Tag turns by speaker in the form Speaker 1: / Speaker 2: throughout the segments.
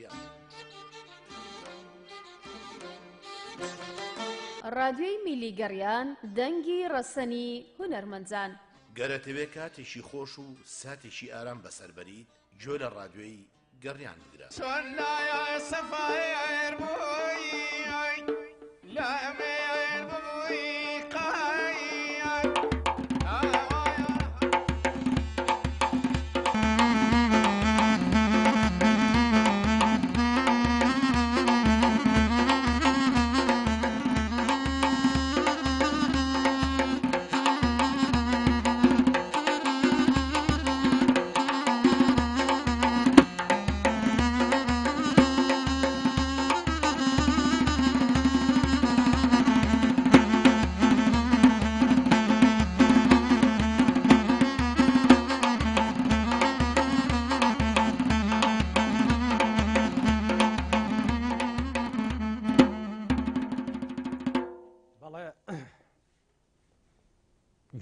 Speaker 1: گەریان.
Speaker 2: رادیۆی میلی گەڕیان دەنگی ڕەسەنی هونەرمەنجان.
Speaker 1: گەرەتەوێ کاتێکی خۆش و ساتێکی ئارام بەسەربەریت گوێ لە رادیۆی گەڕیان بگرە.
Speaker 3: چۆن لایە سەفایر بووی لە ئەمێر ببووی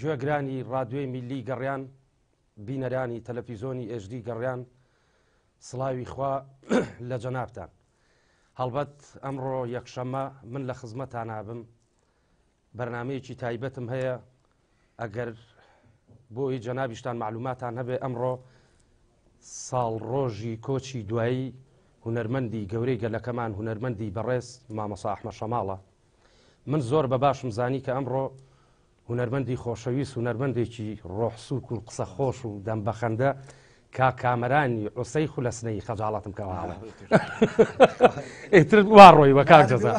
Speaker 4: گوێگرانی رادیۆی میلی گەڕیان، بینەرانی تەلەڤیزۆنی HD گەڕیان، سڵاوی خوا لە جەنابتان. هەڵبەت ئەمڕۆ یەکشەممە من لە خزمەتان نابم، بەرنامەیەکی تایبەتم هەیە. ئەگەر بۆی جەنابیشتان معلوماتان هەبێ ئەمڕۆ ساڵ ڕۆژی کۆچی دوایی هونەرمەندی گەورەی گەلەکەمان، هونەرمەندی بەڕێز مامۆستا ئەحمەد شەماڵە. من زۆر بە باشم زانی کە ئەمڕۆ هونەرمەندی خۆشەویست، هونەرمەندێکی ڕۆحسووک و قسە خۆش و دەمبەخەندە کاکامەرانی عوسەی خولەسنەی خەجاڵەتم کەواڵە ئیتر وا ڕۆی وە کاک جەزا.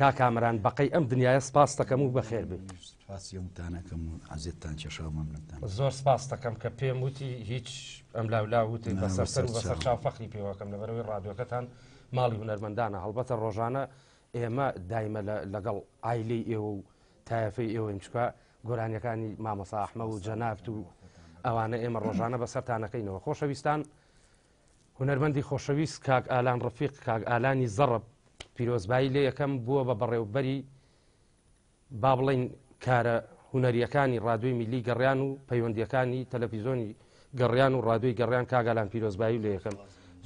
Speaker 4: کاکامەران بەقەی ئەم دنیاە سپاس دەکەم و بەخێر بێ. زۆر سپاس دەکەم کە پێم وتی هیچ ئەم لاولا وتی بەسەر و بەسەر چاو فەخری پێوەکەم لەبەرەوەی ڕادیۆکەتان ماڵی هونەرمەندانە. هەڵبەتە ڕۆژانە ئێمە دایمە لەگەڵ ئایلەی ئێوە و تایەفەی ئێوەین چکە گۆرانیەکانی مامۆستا ئەحمە و جەنابت و ئەوانە ئێمە ڕۆژانە بەسەرتانەکەینەوە. خۆشەویستان، هونەرمەندی خۆشەویست کاک ئالان ڕەفیق، کاک ئالانی زەڕب پیرۆزبایی لێ یەکەم بووە بە بەڕێوەبەری با بڵێن کارە هونەریەکانی رادیۆی میلی گەڕیان و پەیوەندیەکانی تەلەڤیزۆنی گەڕیان و رادیۆی گەڕیان. کاک ئالان پیرۆزبایی لێ یەکەم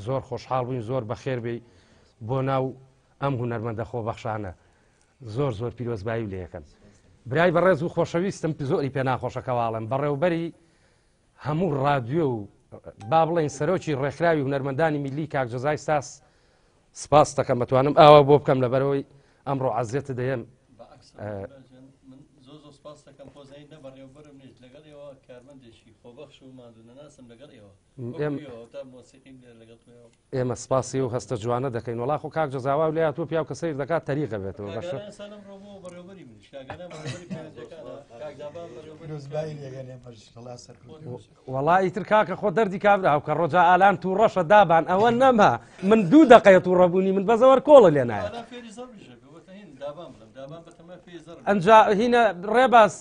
Speaker 4: زۆر خۆشحاڵ بووین، زۆر بەخێر بێ بۆ ناو ئەم هونەرمەندە خۆبەخشانە. زۆر زۆر پیرۆزبایی لێ یەکەم. برای بەڕێز و خۆشەویستم زۆری پێ ناخۆشەکەواڵم بەڕێوەبەری هەموو رادیۆ و با بڵێن سەرۆکی ڕێکخراوی هونەرمەندانی میلی کاک جەزای ساس سپاس دەکەم. بەتوانم ئاوا بۆ بکەم لەبەرەوەی ئەمڕۆ عەزیەتە دەیەم.
Speaker 5: زۆر سپاس دەکەم خۆزایی نە بەڕێوەبەرم نیت لەگەڵ ئێوە کارمەندێکی خۆبەخش و مادونەناسم لەگەڵ ئێوە تا مۆسیقیم لەگەڵ
Speaker 4: ئێمە سپاسی و هەستە جوانە دەکەین. وەڵا خۆ کاک جەزاوا و لێ هاتووە پیا و کە سەیر دەکات تەریقە بێتەوە بەشە وەڵا ئیتر کاکە خۆ دەردی کابراو کە ڕۆژا ئالان تو ڕەشە دابان ئەوە نەما من دوو دەقەیە تو ڕەبوونی من بەزەوەر کۆڵە لێ نایە ئەنجا هینە ڕێباس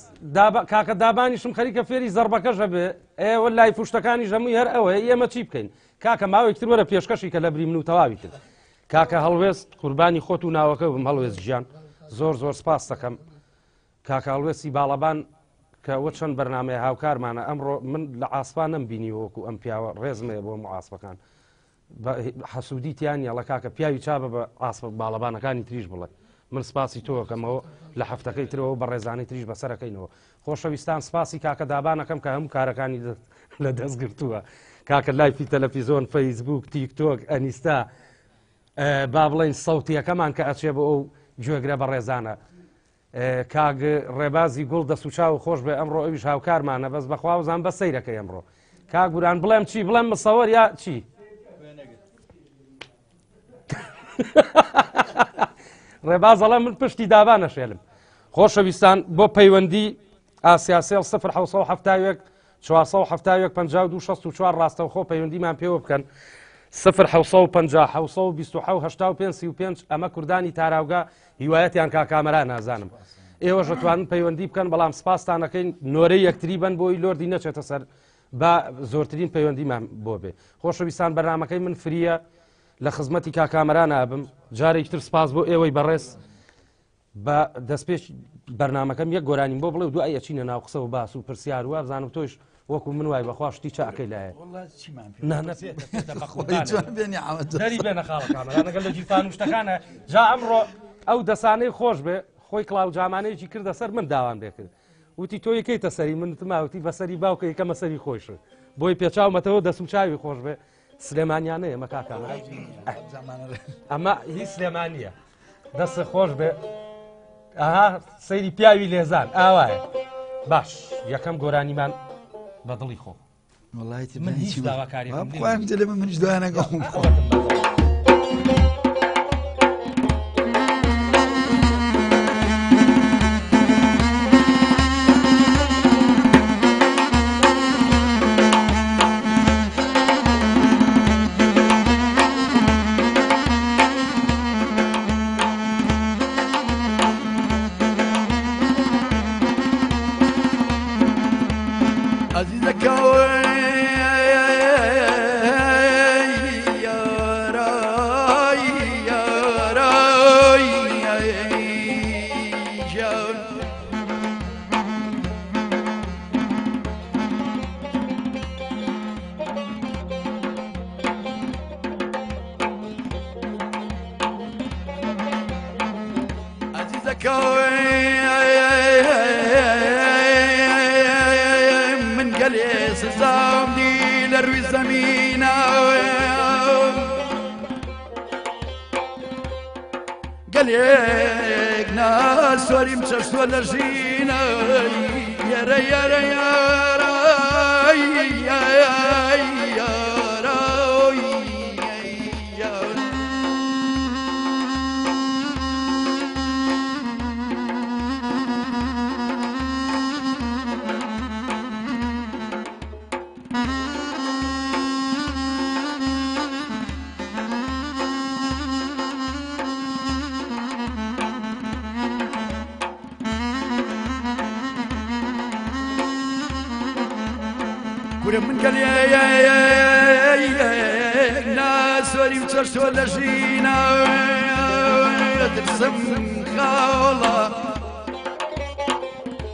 Speaker 4: کاکە دابانیشم خەریکە فێری زەربەکەشە بێ ئێوە لای فوشتەکانی ژەمووی هەر ئەوەیە ئێمە چی بکەین؟ کاکە ماوەیەکتر وەرە پێشکەشی کە لە بری من و تەواوی کرد. کاکە هەڵوێست قوربانی خۆت و ناوەکە بم هەڵوێست ژیان زۆر زۆر سپاس دەکەم. کاکە هەڵوێستی باڵەبان کە وە چەند بەرنامەیە هاوکارمانە ئەمڕۆ من لە ئاسپان نەمبینی وەکو ئەم پیاوە ڕێزمەیە بۆ معاسپەکان حەسوودی تیانە کاکە پیاوی چابە بە ئاسپ باڵەبانەکانی تریش بڵێ من سپاسی تۆکەمەوە لە هەفتەکەی ترەوە بە ڕێزانەی تریش بەسەرەکەینەوە. خۆشەویستان سپاسی کاکە دابانەکەم کە هەموو کارەکانی لە دەستگرتووە. کاکە لایفی تەلەڤیزۆن، فەیسبوک، تیکتۆک، ئەنیستا با بڵێن سەوتیەکەمان کە ئەچێ بۆ ئەو گوێگرە بە ڕێزانە. کاگ ڕێبازی گوڵ دەسوچا و خۆش بێ ئەمڕۆ ئەویش هاوکارمانە بەس بەخواوزان بە سەیرەکەی ئەمڕۆ. کاک گوران بڵێم چی بڵێم مسەوەر یا چی؟ ڕێبازەڵە من پشتی دابانە شێلم. خۆشەویستان بۆ پەیوەندی ئاسیاسێڵ 1970 471 52 64 ڕاستەوخۆ پەیوەندیمان پێوە بکەن 1950 ئەمە کوردانی تاراوگا هیوایەتیان کاکامەران نازانم ئێوەش دەتوانن پەیوەندی بکەن بەڵام سپاستانەکەین نۆرەی یەکتری بن بۆی لۆردی نەچێتە سەر بە زۆرترین پەیوەندیمان بۆ بێ. خۆشەویستان بەرنامەکەی من فریە لە خزمەتی کاکامەران ئابم جارێکتر سپاس بۆ ئێوەی بەڕێز بە دەستپێش بەرنامەکەم یەک گۆرانیم بۆ بڵێ و دوای ئەچینە ناو قسە و باس و پرسیار و بزانم تۆش وەکو من وای بەخوا شتی چاکەی لایە دەری بێنە خاڵەکانە لەگەڵ لە جیفان و شتەکانە جا ئەمڕۆ ئەو دەسانەی خۆش بێ خۆی کڵاو جامانەیەکی کردە سەر من داوام لێ کرد وتی تۆ یەکەیتە سەری منتماوتی بەسەری باوکە یەکەمە سەری خۆشە بۆی پێچاومەتەوە دەسم چاوی خۆش بێ سلێمانیانەیە ئەمە کاکانە ئەمە هی سلێمانیە دەست خۆش بێ ئاها سەیری پیاوی لێزان ئاوایە باش یەکەم گۆرانیمان بەدڵی خۆ من هیچ داواکاری
Speaker 6: لە منش دوایانەگەڵم من قلي سزامني لروي زمينا قليك ناس ولي مششت ولا جينا يا ري يا ري يا ري يا من قال يا ناس ولي مششت ولا جينا ترسم خاولا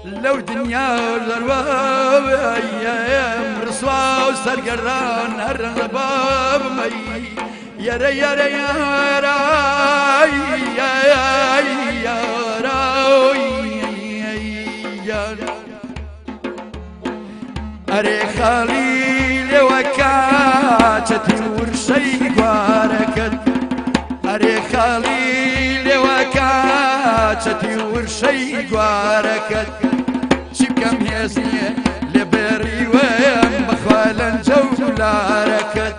Speaker 6: لو دنيا الروا يا مرسوا وسرقران هرن باب مي يا ري يا ري يا ري يا أري خليل وكاتتي ورشي باركت أري خليل وكاتتي ورشي باركت شبكم يسني لبري ومخوالا جولا ركت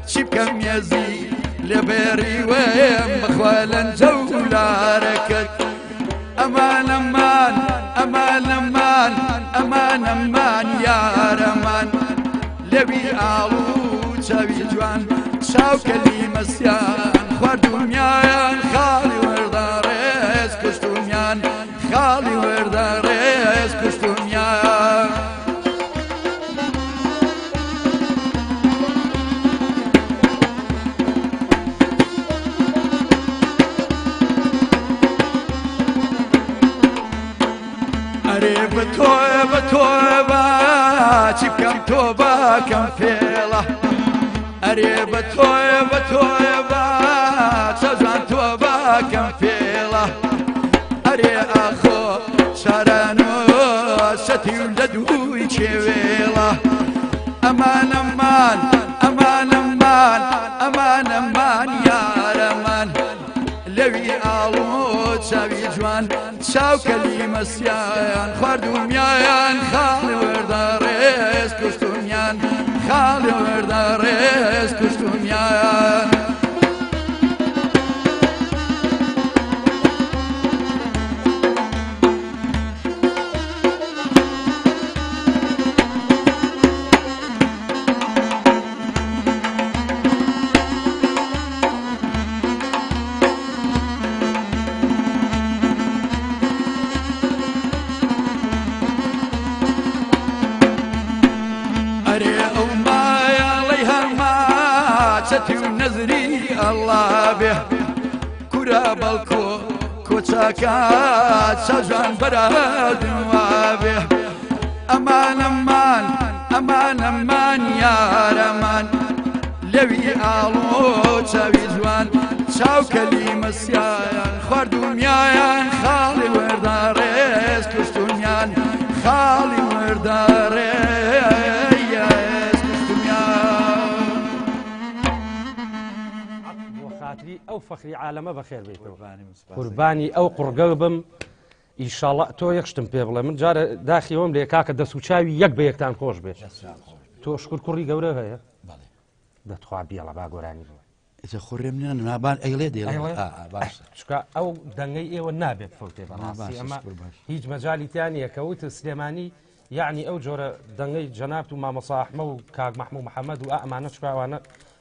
Speaker 6: شبكم يزي لبري ومخوالا جولا ركت أمان أمان أمان أمان أمان أمان يا رمان لبي آلو شاوي جوان شاو كلمسيان خواردوميان خالي ورداريس كشتوميان خالي ورداريس كشتوميان توبة توبة تبكم توبة كم فيلة أريبة توبة توبة تزعن توبة كم فيلة أري أخو شرانو ستي ولدو يشويلة أمان أمان أمان أمان أمان أمان يا رمان لوي آلو شاوي جوان شاو كلمة سيان خواردوميان خالي ورداريس كشتوميان خالي ورداريس كشتوميان نزري الله به كرة بالكو كوتشاكات شجان براد وابه أمان أمان هەمان هەمان یارەمان لەوی ئاڵۆ چاوی جوان چاوکەلی مەسیایان خواردومیایان خاڵی وەرداڕێز کوشتومیان خاڵی وەرداڕێز کوشتومیان
Speaker 4: بۆ خاتری ئەو فەخری عالەمە بەخێر بێتەوە قوربانی ئەو قوڕگە بم ئیشاڵە تۆ یەکشتم پێ بڵێ من جارە داخیەوەم لێ کاکە دەست و چاوی یەک بە یەکتان خۆش بێت تۆ شکر کوڕی گەورە هەیە دەتخوا بیاڵە با گۆرانی بووە
Speaker 6: خوڕێم نابان ئەیڵێ دێ
Speaker 4: چکە ئەو دەنگەی ئێوە نابێت فەوتێ بەڕاستی ئەمە هیچ مەجاالیتیان یەکەوت سلێمانی یعنی ئەو جۆرە دەنگەی جەنابت و مامۆسا ئەحمە و کاک مەحموود محەممەد و ئەمانە چکاوانە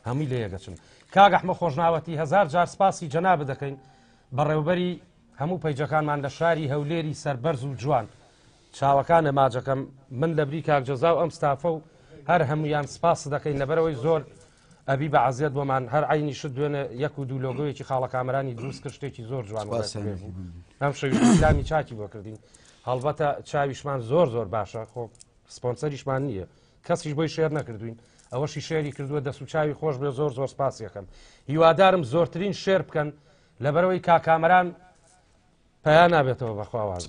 Speaker 4: هەمووی لێ یەگەچن کاک ئەحمە خۆشناوەتی هزار جار سپاسی جەناب دەکەین بەڕێوبەری هەموو پەیجەکانمان لە شاری هەولێری سەربەرز و جوان چاوەکانە ماجەکەم من لە بری کاک جەزا و ئەم ستافە و هەر هەمویان سپاس دەکەین لەبەرەوەی زۆر ئەبی بە عزیەت بۆمان هەر عینی شت دوێنە یەک و دوو لۆگۆیەکی خاڵە کامەرانی دروست کرد شتێکی زۆر جوان ئەم شەویلامی چاکی بۆ کردین هەڵبەتە چاویشمان زۆر زۆر باشە خۆ سپۆنسەریشمان نییە کەسیش بۆی شێر نەکردوین ئەوەشی شێری کردووە دەست و چاوی خۆش بێ زۆر زۆر سپاسیەکەم هیوادارم زۆرترین شێر بکەن لەبەرەوەی کاکامەران پیا نابێتەوە بەخواواز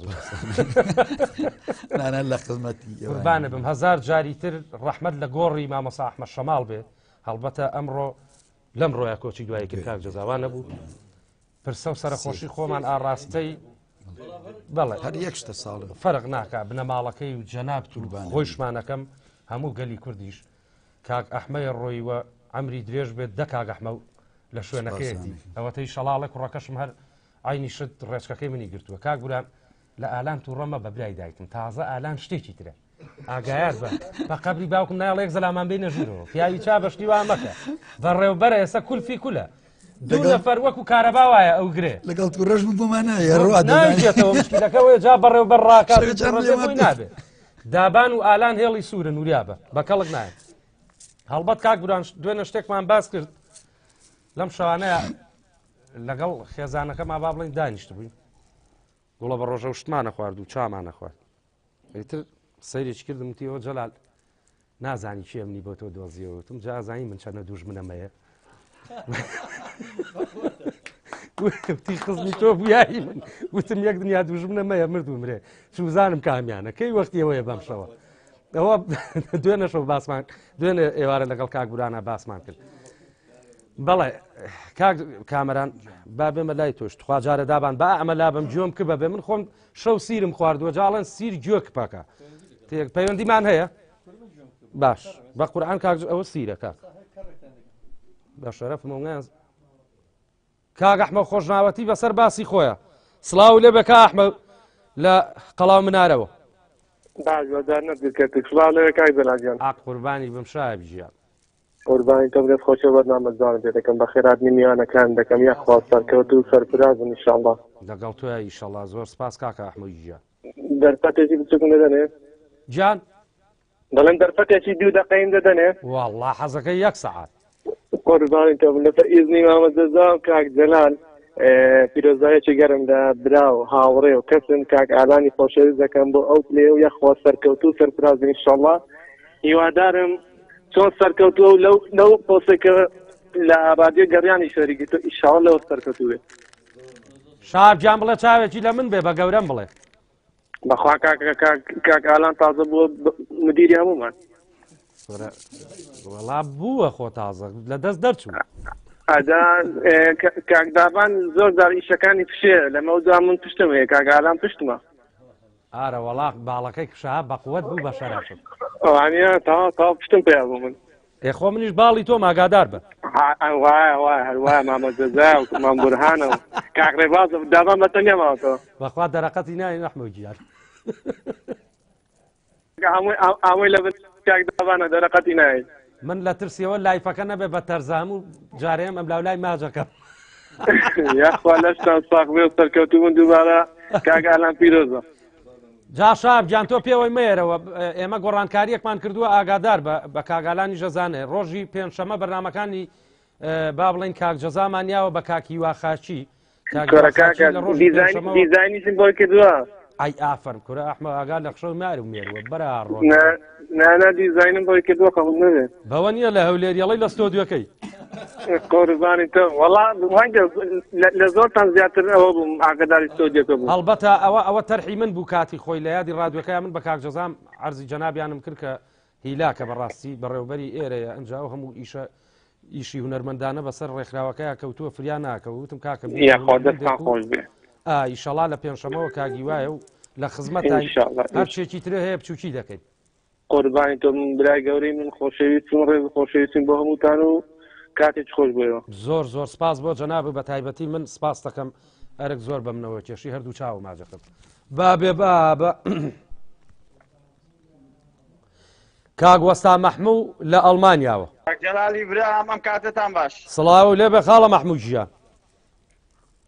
Speaker 6: لە خزمەتی
Speaker 4: قوربانە بم هزار جاری تر ڕەحمەت لە گۆڕی مامۆستا ئەحمەد شەماڵ بێ هەڵبەتە ئەمڕۆ لەم ڕۆیە کۆچی دوایی کرد کاک جەزاوانە بوو پرسە و سەرخۆشی خۆمان ئاڕاستەی بەڵێ
Speaker 6: هەر یەک شتە ساڵ
Speaker 4: فەرق ناکە بنەماڵەکەی و جەنابت و خۆشمانەکەم هەموو گەلی کوردیش کاک ئەحمەی ڕۆیوە ئەمری درێژ بێت دە کاک ئەحمە لە شوێنەکەیەتی ئەوەتەی شەڵاڵێک کوڕەکەشم هەر عینی شت ڕێچکەکەی منی گرتووە کاک گوران لە ئالان تووڕەمە بە برای دایکم تازە ئالان شتێکی ترە ئاگایات بە قبری باوکم ناڵێک زەلامان بێ نەژورەوە پیاوی چا بەشتی وا مەکە بەڕێوبەرە ئێستا کولفی کولە دوو نەفەر وەکو کارەبا وایە ئەو گرێ
Speaker 6: لەگەڵ تو ڕژ بۆمانە
Speaker 4: ناجێتەوە مشکلەکەەوەی جا بەڕێوبەر ڕاکاتەوەی نابێت دابان و ئالان هێڵی سوورە نوریابە بە کەڵک نایە هەڵبەت کاک گوران دوێنە شتێکمان باس کرد لەم شەوانەیە لەگەڵ خێزانەکە ما با بڵین دانیشت بووین گوڵە بە ڕۆژە و شتمانە خوارد و چامانە خوارد ئیتر سەیرێکی کردم وتیەوە جەلال نازانی چێ منی بۆ تۆ دۆزیەوەتم جا ئازانی من چەنە دوژمنەمەیە وتی خزمی تۆ بویایی من وتم یەک دنیا دوژمنەمەیە مردوو مرێ چوزانم کامیانە کەی وەختیەوەیە بەم شەوە ئەوە دوێنە شەو باسمان دوێنێ ئێوارە لەگەڵ کاک گورانە باسمان کرد بەڵێ کاک کامەران با بێمە لای تۆش خواجارە دابان با ئەمە لابم گوێم کرد بەبێ من خۆم شەو سیرم خواردووە جاڵەن سیر گوێ کپەکە پەیوەندیمان هەیە باش بە قورئان کاک ئەوە سیرە کاک بە شەرەفمەوە کاک ئەحمە خۆشناوەتی بەسەر باسی خۆیە سڵاو لێ بە کا ئەحمە لە قەڵاو منارەوە قوربانی بم شایە بژیان
Speaker 7: قوربانی تۆ بدەست خۆشە بەرنامەزانت دەکەم بە خێراتنی میوانەکان دەکەم یا خواستەرکەوت و سەرفرازم ئینشاءڵڵا
Speaker 4: لەگەڵ تۆیە ئیشەڵڵا زۆر سپاس کاکە ئەحمەد گیان
Speaker 7: دەرفەتێکی بچووکم دەدەنێ
Speaker 4: گیان
Speaker 7: دەڵێن دەرفەتێکی 2 دقەیم دەدەنێ
Speaker 4: والله حەزەکەی 1 سەعات
Speaker 7: قوربانی تۆ لەسەر ئیزنی مامەزەزام کاک جەلال پیرۆزایەکی گەرم لە برا و هاوڕێ و کەسن کاک ئالانی خۆشەویست دەکەم بۆ ئەو پلێ و یەخوا سەرکەوت و سەرفراز ئینشاءڵڵا هیوادارم چۆن سەرکەوتووە و لەو پۆستێکە لە رادیۆ گەڕیانی شەریکی تۆ ئیشاڵڵا لەوە سەرکەوتوو بێت
Speaker 4: شابجان بڵێ چاوێکی لە من بێ بە گەورەم بڵێ
Speaker 7: بەخوا کاک ئالان تازە بووە مدیری هەموومان
Speaker 4: وەڵا بووە خۆ تازە لە دەست دەرچوو
Speaker 7: ئەدان کاک دابان زۆر جار ئیشەکانی پشێ لەمەوزا من پشتم هەیە کاک ئالان پشتمە
Speaker 4: ئارە وەڵا باڵەکەی کشا بەقووەت بوو بە شەرەفت
Speaker 7: ئەوانە تا پشتم پێیا بوو من
Speaker 4: خۆ منیش باڵی تۆ ماگادار بە
Speaker 7: وایە هەروایە مامەزەزا و مام بورهانە و کاک ڕێباز دابان بەتەنیا ماوەتەوە
Speaker 4: بەخوا دەرەقەتی ناین ئەحمەد گیان
Speaker 7: ئەوەی لە کاک دابانە دەرەقەتی ناین
Speaker 4: من لە ترسیەوە لایفەکە نەبێ بە تەرزام و جارەیەم ئەم لاولای ماجەکە
Speaker 7: یاخوا لەشتان ساق بێ سەرکەوتوبوون دووبارە کاک ئالان پیرۆزە
Speaker 4: جا شابجان تۆ پێوەی مێرەوە ئێمە گۆڕانکاریەکمان کردووە ئاگادار بە کاگالانی جەزانێ ڕۆژی پێنجشەمە بەرنامەکانی با بڵین کاک جەزامانیاوە بە کاکی وا خاچی
Speaker 7: دیزاینیشم بۆی کردووە
Speaker 4: ئای ئافرم کورە ئەحمە ئاگا لە خشە ماری و مێروە بەرە ڕۆ
Speaker 7: نانا دیزاینم بۆی کردووە قبول نەبێت
Speaker 4: بەوە نییە لە هەولێریەڵی لە ستۆدیۆکەی
Speaker 7: قوربانی تۆ وەڵا لە زۆرتان زیاتر ئەوە بووم ئاگداری ستۆدیۆکە بوو
Speaker 4: هەڵبەتە ئەوە تەرحی من بوو کاتی خۆی لە یادی ڕادیۆکەیان من بە کاک جەزام عەرزی جەنابیانم کرد کە هیلاکە بەڕاستی بەڕێوبەری ئێرەیە ئەنجا ئەو هەموو ئیشی هونەرمەندانە بەسەر ڕێکخراوەکەیە کەوتووە فریان ناکەوت وتم کاکە
Speaker 7: خۆدەستان خۆش بێ
Speaker 4: ئیشەڵا لە پێنجشەمەوە کاگی وایە و لە خزمەت هەر شتێکی ترە هەیە بچووکی دەکەیت
Speaker 7: قوربانی تۆ من برای گەورەی من خۆشەویستم ڕێز خۆشەویستیم بۆ هەمووتان و کاتێک خۆش بێەوە
Speaker 4: زۆر سپاس بۆ جەناب بە تایبەتی من سپاس دەکەم ئەرک زۆر بەمنەوە کێشی هەردوو چاو ماجەکەم بابێ بابە کاک وەستا مەحموو لە ئەڵمانیاوە
Speaker 8: جەلالی برام ئەم کاتتان باش
Speaker 4: سڵاو لێ بێ خاڵە مەحموود ژیان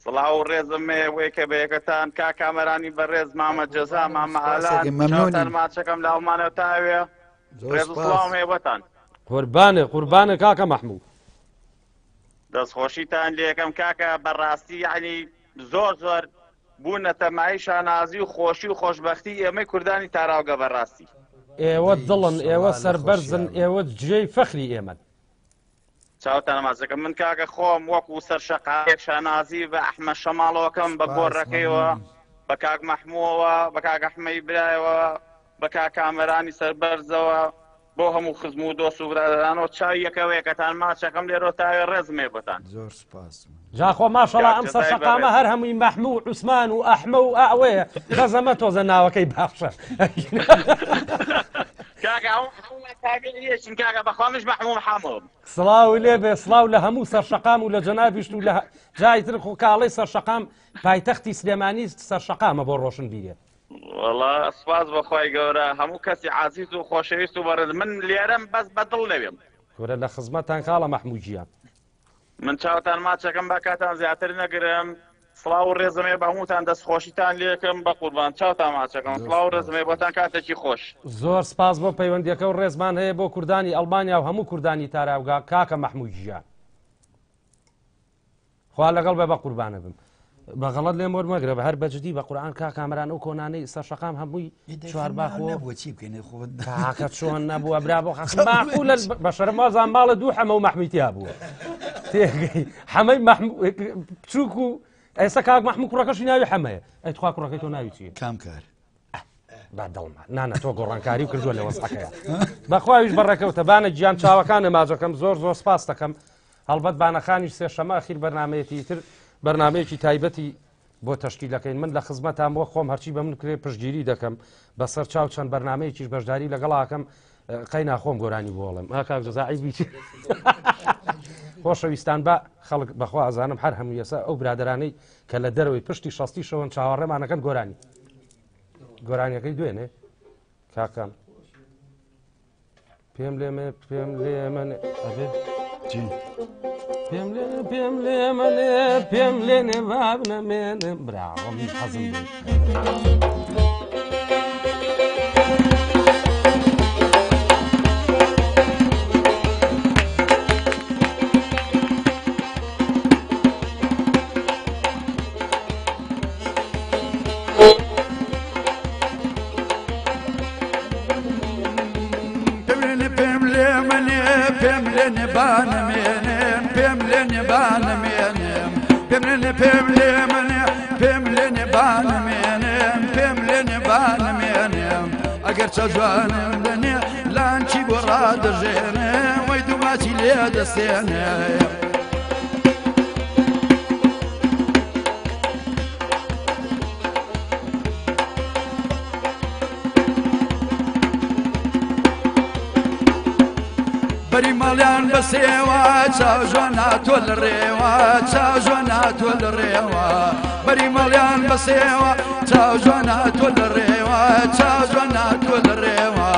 Speaker 8: سڵاو و ڕێزم وێ کە بەیەکەتان کا کامەرانی بەڕێز مامە جەزا مامە ئالان ماچەکەم لە ئەڵمانەوە تاوێ ڕێز سڵاوم هەیە بۆتان
Speaker 4: قوربانە کاکە مەحموود
Speaker 8: دەستخۆشیتان لێ یەکەم کاکە بەڕاستی یعنی زۆر بوونە تەمای شانازی و خۆشی و خۆشبەختی ئێمەی کوردانی تاراوگە بەڕاستی
Speaker 4: ئێوە دڵن ئێوە سەربەرزن ئێوە جێی فەخری ئێمە
Speaker 8: چاوتان نەمازەکە من کاکە خۆم وەکو سەرشەقایەک شانازی بە ئەحمە شەماڵەوەکەم بە گۆڕەکەیەوە بە کاک مەحمووەوە بە کاک ئەحمەی برایەوە بە کاک کامەرانی سەربەرزەوە بۆ هەموو خزم و دۆست و برادرانەوە چاوی یەکەوەیەکەتان ماچەکەم لێرۆ تاوێ ڕێزمێ بۆتان
Speaker 6: زۆر سپاس
Speaker 4: جاخۆ ماشەڵا ئەم سەرشەقامە هەر هەمووی مەحموو و عوسمان و ئەحمە و ئەوەیە خەزەمە تۆزە ناوەکەی باشە
Speaker 8: کاکە بەخوامیش مەحموو محەممەد
Speaker 4: سڵاو لێ بێ سڵاو لە هەموو سەرشەقام و لە جەنابیشت و لە جایتر خۆ کاڵەی سەرشەقام پایتەختی سلێمانی سەرشەقامە بۆ ڕۆشن بیرێ
Speaker 8: وەڵا سپاس بەخوای گەورە هەموو کەسی عازیز و خۆشەویست و بەڕێز من لێرەم بەس بەدڵ نەوێم
Speaker 4: وەرە لە خزمەتان کاڵە مەحموود ژیان
Speaker 8: من چاوتان ماچەکەم بە کاتان زیاتر نەگرم سڵاو و ڕێزمێ بە هەمووتان دەستخۆشیتان لێکم بە قوربان چاوتان ماچەکەم سڵاو و ڕێزمێ بۆتان کاتێکی خۆش
Speaker 4: زۆر سپاس بۆ پەیوەندیەکە و ڕێزمان هەیە بۆ کوردانی ئەڵمانیا و هەموو کوردانی تاراوگا کاکە مەحموود ژیان خوا لەگەڵ بە قوربانە بم بەغەڵەت لێم وەرمەگرە بە هەر بەجددی بە قورآن کاکامەران ئەو کۆنانەی سەرشەقام هەمووی چوارباخۆ کاکە چۆن نەبووە برا بۆ ماقولە بە شەرمازان ماڵە دوو حەمە و مەحمیتیا بووە تێگەی حەمەی بچووک و ئێستا کاک مەحموود کوڕەکەشی ناوی حەمەیە ئەی تخوا کوڕەکەی تۆ ناوی چیە
Speaker 6: کام کار
Speaker 4: با دڵمان نانە تۆ گۆڕانکاری و کردووە لە وەستەکەیە بەخواویش بەڕێکەوتە بانە گیان چاوەکانە ماجەکەم زۆر سپاس دەکەم هەڵبەت بانەخانیش سێشەمە ئەخیر بەرنامەیەکی تر بەرنامەیەکی تایبەتی بۆ تەشکیلەکەین من لە خزمەتان بۆ خۆم هەرچی بە من کرێ پشتگیری دەکەم بەسەر چاو چەند بەرنامەیەکیش بەشداری لەگەڵاکەم قەینا خۆم گۆرانی بۆڵم ئاکاک جەزاعی بیچ خۆشەویستان بە خەڵک بەخوا ئازانم هەر هەموو ێسا ئەو برادرانەی کە لە دەرەوەی پشتی شەستی شەوەن چاوەڕێمانەکەن گۆرانیەکەی دوێنێ کاکان پێم لێمە ئەبێ پێم لێنێ بابنەمێنم براوەم حەزم بێ
Speaker 6: ئەگەر چەجوانم دەنێ لانچی بۆ ڕادەژێنێ وەی دووماچی لێ دەستێنێ بەری ماڵیان بەسێوە چاو جوان هاتۆ لە ڕێوە چاو جوان هاتۆ لە ڕێوە بەری ماڵیان بەسێوە چاو جوان هاتۆ لە ڕێوە چاو جوان هاتۆ لە ڕێوە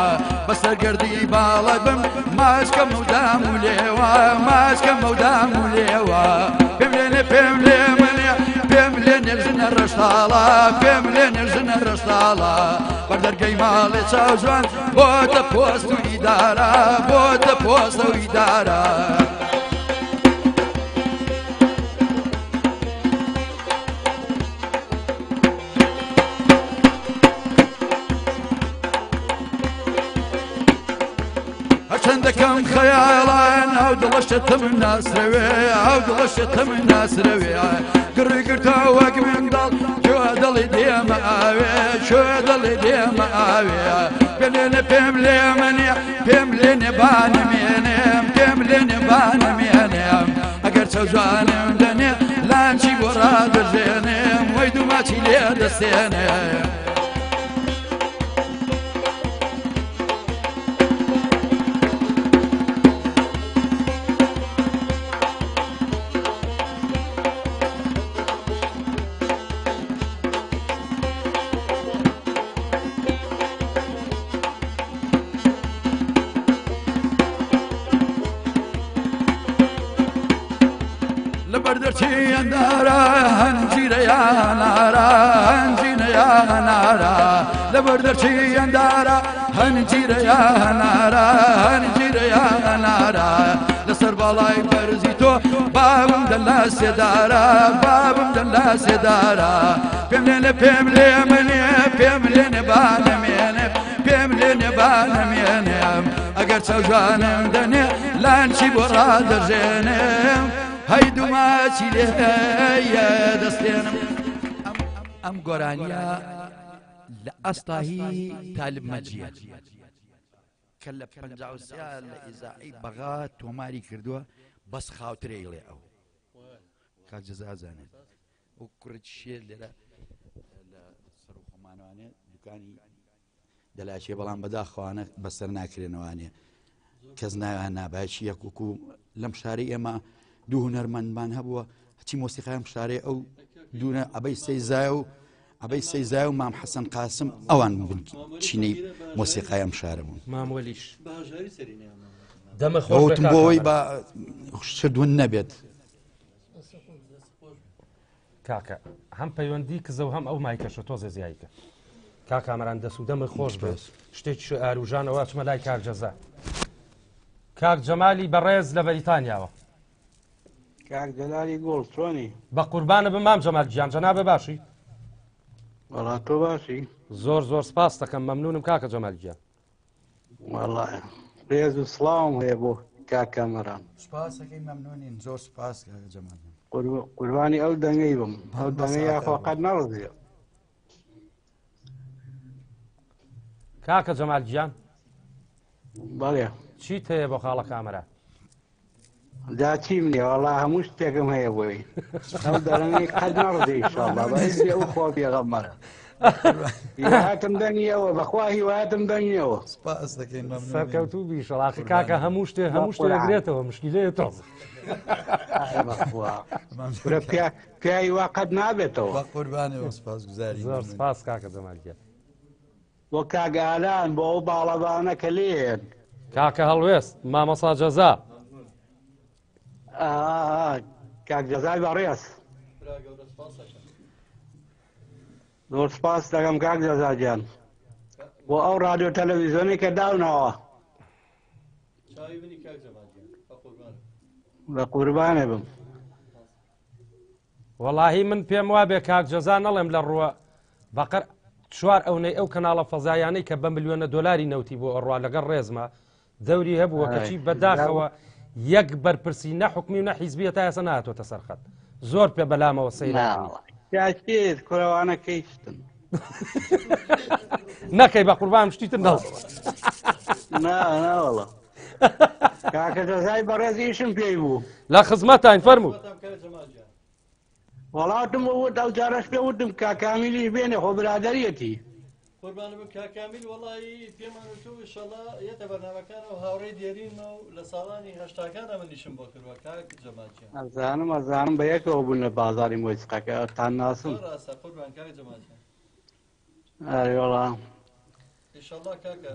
Speaker 6: بەسەر گەردی باڵە بم ماچکە مەودام و لێوە ماچکە مەودام و لێوە پێم لێنێ پێم لێ منێ پێم لێنێ ژنە ڕەشتاڵە پێم لێنێ ژنە ڕەشتاڵە بەردەرگەی ماڵێ چاو جوان بۆتە پۆست و ئیدارە بۆتە پۆست و ئیدارە دڵەشتم ناسرەوێ ئەو دڵەشتم ناسرەوێ گڕی گرتە وەک منداڵ شوێ دڵی دێمە ئاوێ شوێ دڵی دێمە ئاوێ پێلێنە پێم لێ منێ پێم لێنێ بانمێنێم پێم لێنێ بانمێنێم ئەگەر چەوجانم دەنێ لانچی بۆ ڕادەژێنێم وەی دووماچی لێ دەستێنێم لەبەردەرچی ئەندارە هەنجیرە یانارە هەنجیرە یانارە لەسەر باڵای بەرزی تۆ بابم دەلا سێدارە بابم دەلا سێدارە پێم لێنە پێم لێ منێ پێم لێنێ بانەمێنێ پێم لێنێ بانەمێنێم ئەگەر چەوژانم دەنێ لانچی بۆ ڕادەژێنێم هەی دووماچی لێیە دەستێنم ئەم گۆرانیە لە ئەستاهی تالب مەجیە کە لە 53 لە ئیزاعی بەغا تۆماری کردووە بەس خاوترێڵێ ئەو کاک جەزازانێت ئەو کوڕێک شێر لێرە لە سەر و خۆمانوانێ دوکانی دەلاشێ بەڵام بەداخەوانە بەسەر ناکرێنەوانێ کەس ناویان نابایکی یەکوکو لەم شارەی ئێمە دوو هونەرمەندمان هەبووە هەچی مۆسیقایم شارێ ئەو دوونە ئەبەی سەیزای و ئەبەی سەیزای و مام حەسەن قاسم ئەوان چینەی مۆسیقای ئەم شارە بوون
Speaker 4: ماموەلیش
Speaker 6: دەمەخۆتم بۆەوەی بە شردون نەبێت
Speaker 4: کاکە هەم پەیوەندی کزە و هەم ئەو مایکەشە تۆزە زیایکە کاکامەران دەست و دەمە خۆش بێت شتێکی ئاروژانەوە چمە لای کاک جەزا کاک جەمالی بەڕێز لە بەریتانیاوە
Speaker 9: کاک جەلالی گۆڵ چۆنی
Speaker 4: بە قوربانە بمام جەمال گیان جەنابە باشی
Speaker 9: وەڵا تۆ باشی
Speaker 4: زۆر زۆر سپاس دەکەم مەمنونم کاکە جەمال گیان
Speaker 9: وەڵای ڕێز و سڵاوم هەیە بۆ کاکەمەران
Speaker 6: سپاسەکەی مەمنونین زۆر سپاس کاکە جەمال
Speaker 9: قوربانی ئەو دەنگەی بم ئەو دەنگەی یاخوا قەت نەڕزیە
Speaker 4: کاکە جەمال گیان
Speaker 9: بەڵێ
Speaker 4: چیت هەیە بۆ خاڵە کامەرە
Speaker 9: دا چیم نییە وەڵا هەموو شتێکم هەیە بۆی ئەو دەرەنگەی قەت نەڕزی ئینشاڵڵا بەئیزنی ئەو خۆ پێغەمبەرە هیوایەتم دەنگیەوە بەخوا هیوایەتم دەنگیەوە
Speaker 6: سپاس دەکەین مەمنون
Speaker 4: سەرکەوتوو بیشەڵاقی کاکە هەموو شتێگرێتەوە مشکیلەیە تۆ
Speaker 9: پیاوی وا قەت نابێتەوە
Speaker 6: بە قوربانەوە سپاس گوزاری
Speaker 4: زۆر سپاس کاکە جەمال گیان
Speaker 9: بۆ کاگالان بۆ ئەو باڵەبانە کە لێن
Speaker 4: کاکە هەڵوێست مامەسا جەزا
Speaker 9: کاک جەزای بەڕێز زۆر سپاس دەکەم کاک جەزا گیان بۆ ئەو رادیۆ تەلەڤیزیۆنی کە داونەوە بە قوربانێ بم
Speaker 4: وەڵاهی من پێم وابێ کاک جەزا نەڵێم لە ڕووە بەقەر چوار ئەوەی ئەو کەناڵە فەزایانەی کە بە ملیۆنە دۆلاری نەوتی بۆ ئەڕوا لەگەڵ ڕێزمە دەوری هەبووە کەچی بەداخەوە یەک بەرپرسی نەحکمی و نەحیزبیە تا ئێستا نهاتۆتە سەرخەت زۆر پێ بەلامەوە
Speaker 9: سەیرێت کۆرەوانە کەیشتن
Speaker 4: نەکەی بە قوربان شتیتر نەڵ
Speaker 9: ناوەڵە کاکە جەزای بەڕێز ئیشم پێی بوو
Speaker 4: لە خزمەتان فەرموو
Speaker 9: وەڵاتم وت ئەو جارەش پێ وتم کاکامیلی بێنێ خۆ برادەریەتی
Speaker 5: قوربانە بم کاکامیل وەڵی پێمان وتو ئینشەڵا یەتە بەرنامەکانە و هاوڕێی دێرینەوە و لە ساڵانی هەشتاکانە منیشم بۆ کردووە کاک جەمالگیان
Speaker 9: ئەزانم بە یەکەوە بوون لە بازاری مۆسیقەکە تان ناسم
Speaker 5: ڕاستە قوربان کاک جەمالگیان
Speaker 9: ئەرێ وەڵا
Speaker 5: ئینشەڵا کاکە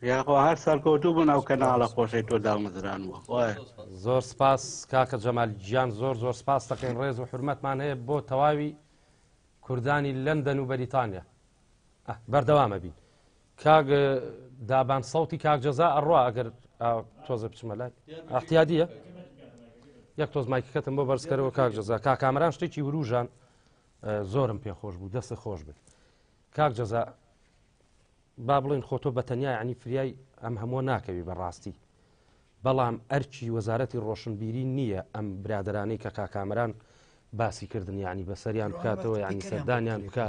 Speaker 9: یاخوا هەر سەرکەوتوو بوون ئەو کەناڵە خۆشەی تۆ دامەزران بووە
Speaker 4: زۆر سپاس کاکە جەمال گیان زۆر زۆر سپاس دەکەین ڕێز و حرمەتمان هەیە بۆ تەواوی کوردانی لەندەن و بەریتانیا بەردەوامە بین کاک دابان سەوتی کاک جەزا ئەڕوا ئەگەر تۆزە بچمە لای ئەحتیادیە یەک تۆز مایکەکەتم بۆ بەرزکەرەوە کاک جەزا کاکامەران شتێکی وروژان زۆرم پێ خۆش بوو دەست خۆش بێت کاک جەزا با بڵێن خۆتۆ بە تەنیا عنی فریای ئەم هەموو ناکەوی بەڕاستی بەڵام ئەرچی وەزارەتی ڕۆشنبیری نییە ئەم برادرانەی کە کاکامران باسی کردن یعنی بەسەریان بکاتەوە یعنی سەردانیان بکە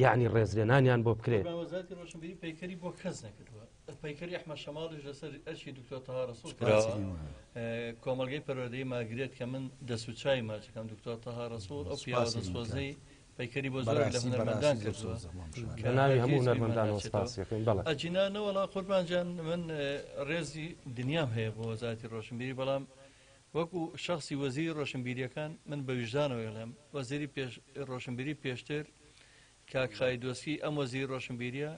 Speaker 4: یعنی ڕێزلێنانیان بۆ بکرێت
Speaker 5: وەزارەتی ڕۆشنبیری پەیکەری بۆ کەس نەکردووە پەیکەری ئەحمەد شەماڵیش لەسەر ئەرچی دکتۆر تەها ڕەسوول کراوە کۆمەڵگەی پەروەردەیی ماگرێت کە من دەست و چای ماچەکەم دکتۆر تەها ڕەسوول ئەو پیاوە دەستخۆزەی پەیکەری بۆ زۆر لە هونەرمەندان کردووە
Speaker 4: کە ناوی هەموو هونەرمەندانەوە سپاسیەکەین بەڵێ
Speaker 5: ئەجینانە وەڵا قوربانجان من ڕێزی دنیام هەیە بۆ وەزارەتی ڕۆشنبیری بەڵام وەکو شخصی وەزیری ڕۆشنبیریەکان من بە ویژدانەوە ئەڵێم وەزیری ڕۆشنبیری پێشتر کاک خایدۆسی ئەم وەزیری ڕۆشنبیریە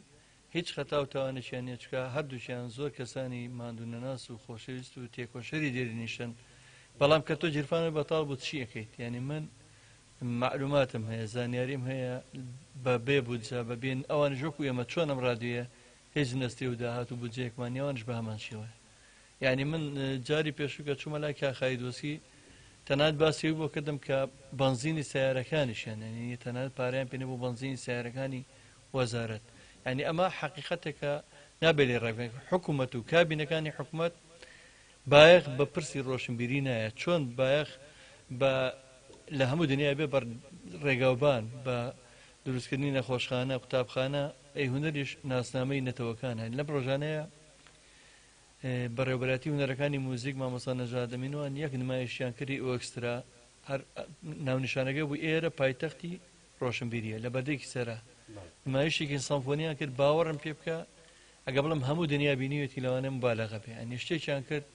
Speaker 5: هیچ خەتا و تاوانێکیان نییە چکە هەردووچیان زۆر کەسانی ماندوونەناس و خۆشەویست و تێکۆشەری دێرینیشن بەڵام کە تۆ جیرفانە بەتاڵ بوو چی ئەەکەیت یعنی من معلوماتم هەیە زانیاریم هەیە بە بێ بودجە بەبێن ئەوان ژۆکو ئێمە چۆن ئەم رادیۆیە هیچ نەستی و داهات و بودجەیەکمان ئەوانش بە هەمان شێوە یعنی من جاری پێشووکە چوومە لای کاخای دۆسی تەنات باسی بۆ کردم کە بنزینی سیارەکانیشیان ینی تەنات پاریان پێنە بۆ بنزینی سیارەکانی وەزارەت ینی ئەمە حقیقەتێکە نابێت ڕێک حکوومەت و کابینەکانی حکوومەت بایەخ بە پرسی ڕۆشنبیری نایە چۆن بایەخ بە لە هەموو دنیا بێ بە ڕێگاوبان بە دروستکردنی نەخۆشخانە قوتابخانە ئەی هونەریش ناسنامەی نەتەوەکانە لەم ڕۆژانەیە بەڕێوبەتی هونەرەکانی موزیک مامۆستا نەژادەمینەوەن یەک نمایشیان کردی ئۆکسترا هەر ناونیشانەکە بوو ئێرە پایتەختی ڕۆشنبیریە لە بەردێکی سەرە نمایشێکی سەمفۆنیان کرد باوەڕم پێ بکە ئەگە بڵم هەموو دنیا بینیوێتی لەوانە مبالەغە بێ ئەنی شتێکیان کرد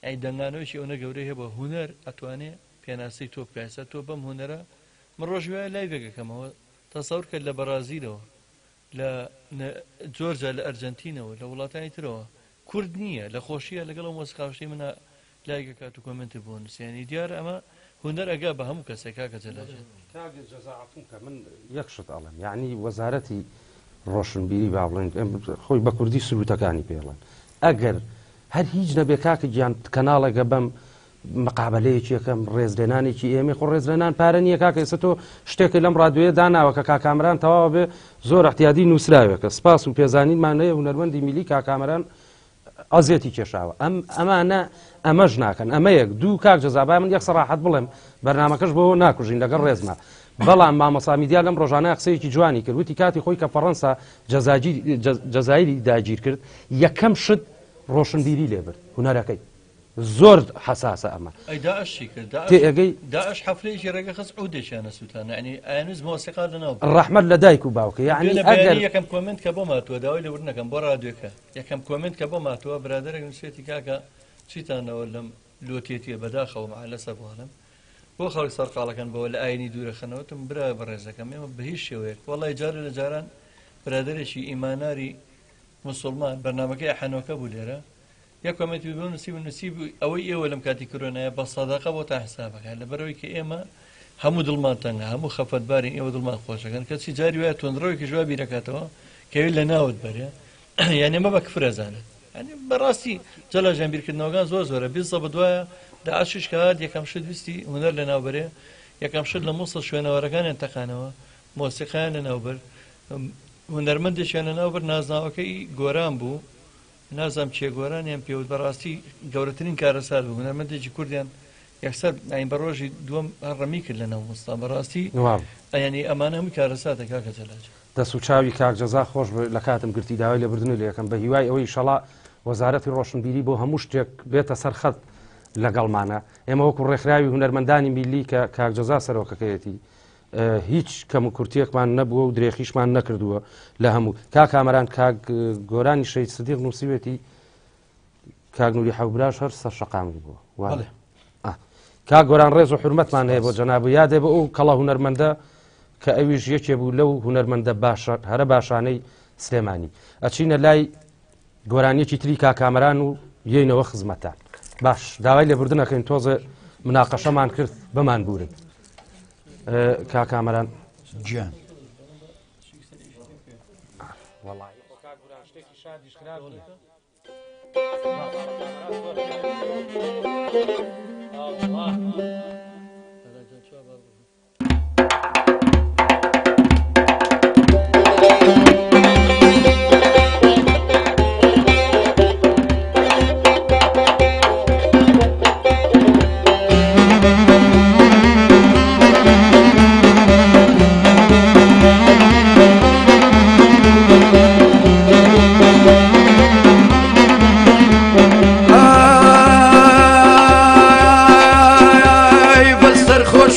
Speaker 5: ئەی دەنگانەوەشی ئەوە گەورەی هەیە بە هونەر ئەتوانێت پێناسی تۆ بکایسە تۆ بەم هونەرە من ڕۆژ وایە لایڤێکەکەمەوە تەسەور کرد لە بەرازیلەوە لە جۆرجا لە ئەرجەنتینەوە لە وڵاتانی ترەوە کورد نییە لە خۆشیە لەگەڵ مۆسیقاشتی منە لایگە کات و کۆمنتی بۆ نووسیانی دیارە ئەمە هونەر ئەگا بە هەموو کەسێک کاکە جەلاجێت
Speaker 4: من یەک شت ئەڵێم یعنی وەزارەتی ڕۆشنبیری با بڵێن خۆی بە کوردی سروتەکانی پێڵێن ئەگەر هەر هیچ نەبێ کاکە گیان کەناڵێکە بەم مقابلەیەکی یەکەم ڕێزلێنانێکی ئێمە خۆ ڕێزلێنان پارە نییە کاکە ئێستا تۆ شتێکی لەم ڕادوێ داناوە کە کاکامران تەواوە بێ زۆر احتیادی نووسراوێکە سپاس و پێزانینمانەیە هونەرمەندی میلی کاکامران ئازیەتی کێشاوە ئەمانە ئەمەش ناکەن ئەمە یەک دوو کاک جەزابای من یەک سەراحەت بڵێم بەرنامەکەش بۆ ناکوژین لەگەڵ ڕێزمە بەڵام مامۆستا میدیا لەم ڕۆژانە قسەیەکی جوانی کرد وتی کاتی خۆی کە فەڕەنسا جەزایری داگیر کرد یەکەم شت ڕۆشنبیری لێبرد هونەرەکەی زۆر حساسە ئەمە
Speaker 5: داعش حەفلەیەکی ڕێگە خست عودێکیانە سووتانە ینی ئاینوز مۆسیقا لەناو
Speaker 4: ڕەحمەت لە دایک و باوکە یعنی ئەگەر
Speaker 5: یەکەم کۆمنت کە بۆ ماتووە داوای لەورنەکەم بۆ ڕادیۆکە یەکەم کۆمنت کە بۆ ماتووە برادەرێک نووسێتی کاکە چیتانەوە لەم لۆتێتیە بەداخەوە لەسە بڵم بۆ خەڵک سەرقاڵەکەن بەوە لە ئاینی دوورەخەنەوەتم برا بەڕێزەکەم ئێمە بە هیچ شێوەیەک وەڵی جارە لە جاران برادێکی ئیماناری مسلمان بەرنامەکەی حەنۆکە بوو لێرە یەک کۆمنتی بۆ نووسیب ئەوەی ئێوە لەم کاتی کۆرۆنایە بە سەداقە بۆ تا حسابەکە لەبەرەوەی کە ئێمە هەموو دڵمان تەنگە هەموو خەفەتبارین ئێوە دڵمان خۆشەکەن کەچی جاری وایە تۆندڕەوەیکی ژوا بیرەکاتەوە کەوی لە ناوت بەرێ یعنی ئەمە بە کفرەزانێت ینی بەڕاستی جەلاژیان بیرکردنەوەکان زۆر زۆرە بیست بەدوایە داعشش کات یەکەم شت ویستی هونەر لە ناوبەرێ یەکەم شت لە مووسڵ شوێنەوەرەکانیان تەقانەوە مۆسیقیان لە ناوبەر هونەرمەندێکیان لە ناوبەر نازناوەکەی گۆران بوو نازام چێ گۆرانیان پێوت بەڕاستی گەورەترین کارەسات بوو هونەرمەندێکی کوردیان یەکسەر ئاین بە ڕۆژی دووەم هەڕەمی کرد لە ناو مۆستا بەڕاستی ینی ئەمانە هەمووی کارەساتە کاکە جەلاج
Speaker 4: دەست و چاوی کاک جەزا خۆش لە کاتم گرتی داوای لە بردننی لە یەکەم بە هیوای ئەوەی شەڵا وەزارەتی ڕۆشنبیری بۆ هەموو شتێک بێتە سەرخەت لەگەڵمانە ئێمە وەکو ڕێکخراوی هونەرمەندانی میلی کە کاک جەزا سەرۆکەکەیەتی هیچ کەم و کورتێکمان نەبووە و درێخیشمان نەکردووە لە هەموو کامەران کاک گۆرانی شەید سدیق نووسیوێتی کاک نووری حەوبراش هەر سەر شەقامی بووە کاک گۆران ڕێز و حرمەتمان هەیە بۆ جەناب یادێ بە ئەو کەڵە هونەرمەندە کە ئەویش یەکێ بوو لەو هونەرمەندە هەرە باشانەی سلێمانی ئەچینە لای گۆرانیەکی تری کاکامەران و یەینەوە خزمەتان باش داوای لێبوردنەکەین تۆزە مناقەشەمان کرد بەمان بورن کاکامەران
Speaker 6: گیان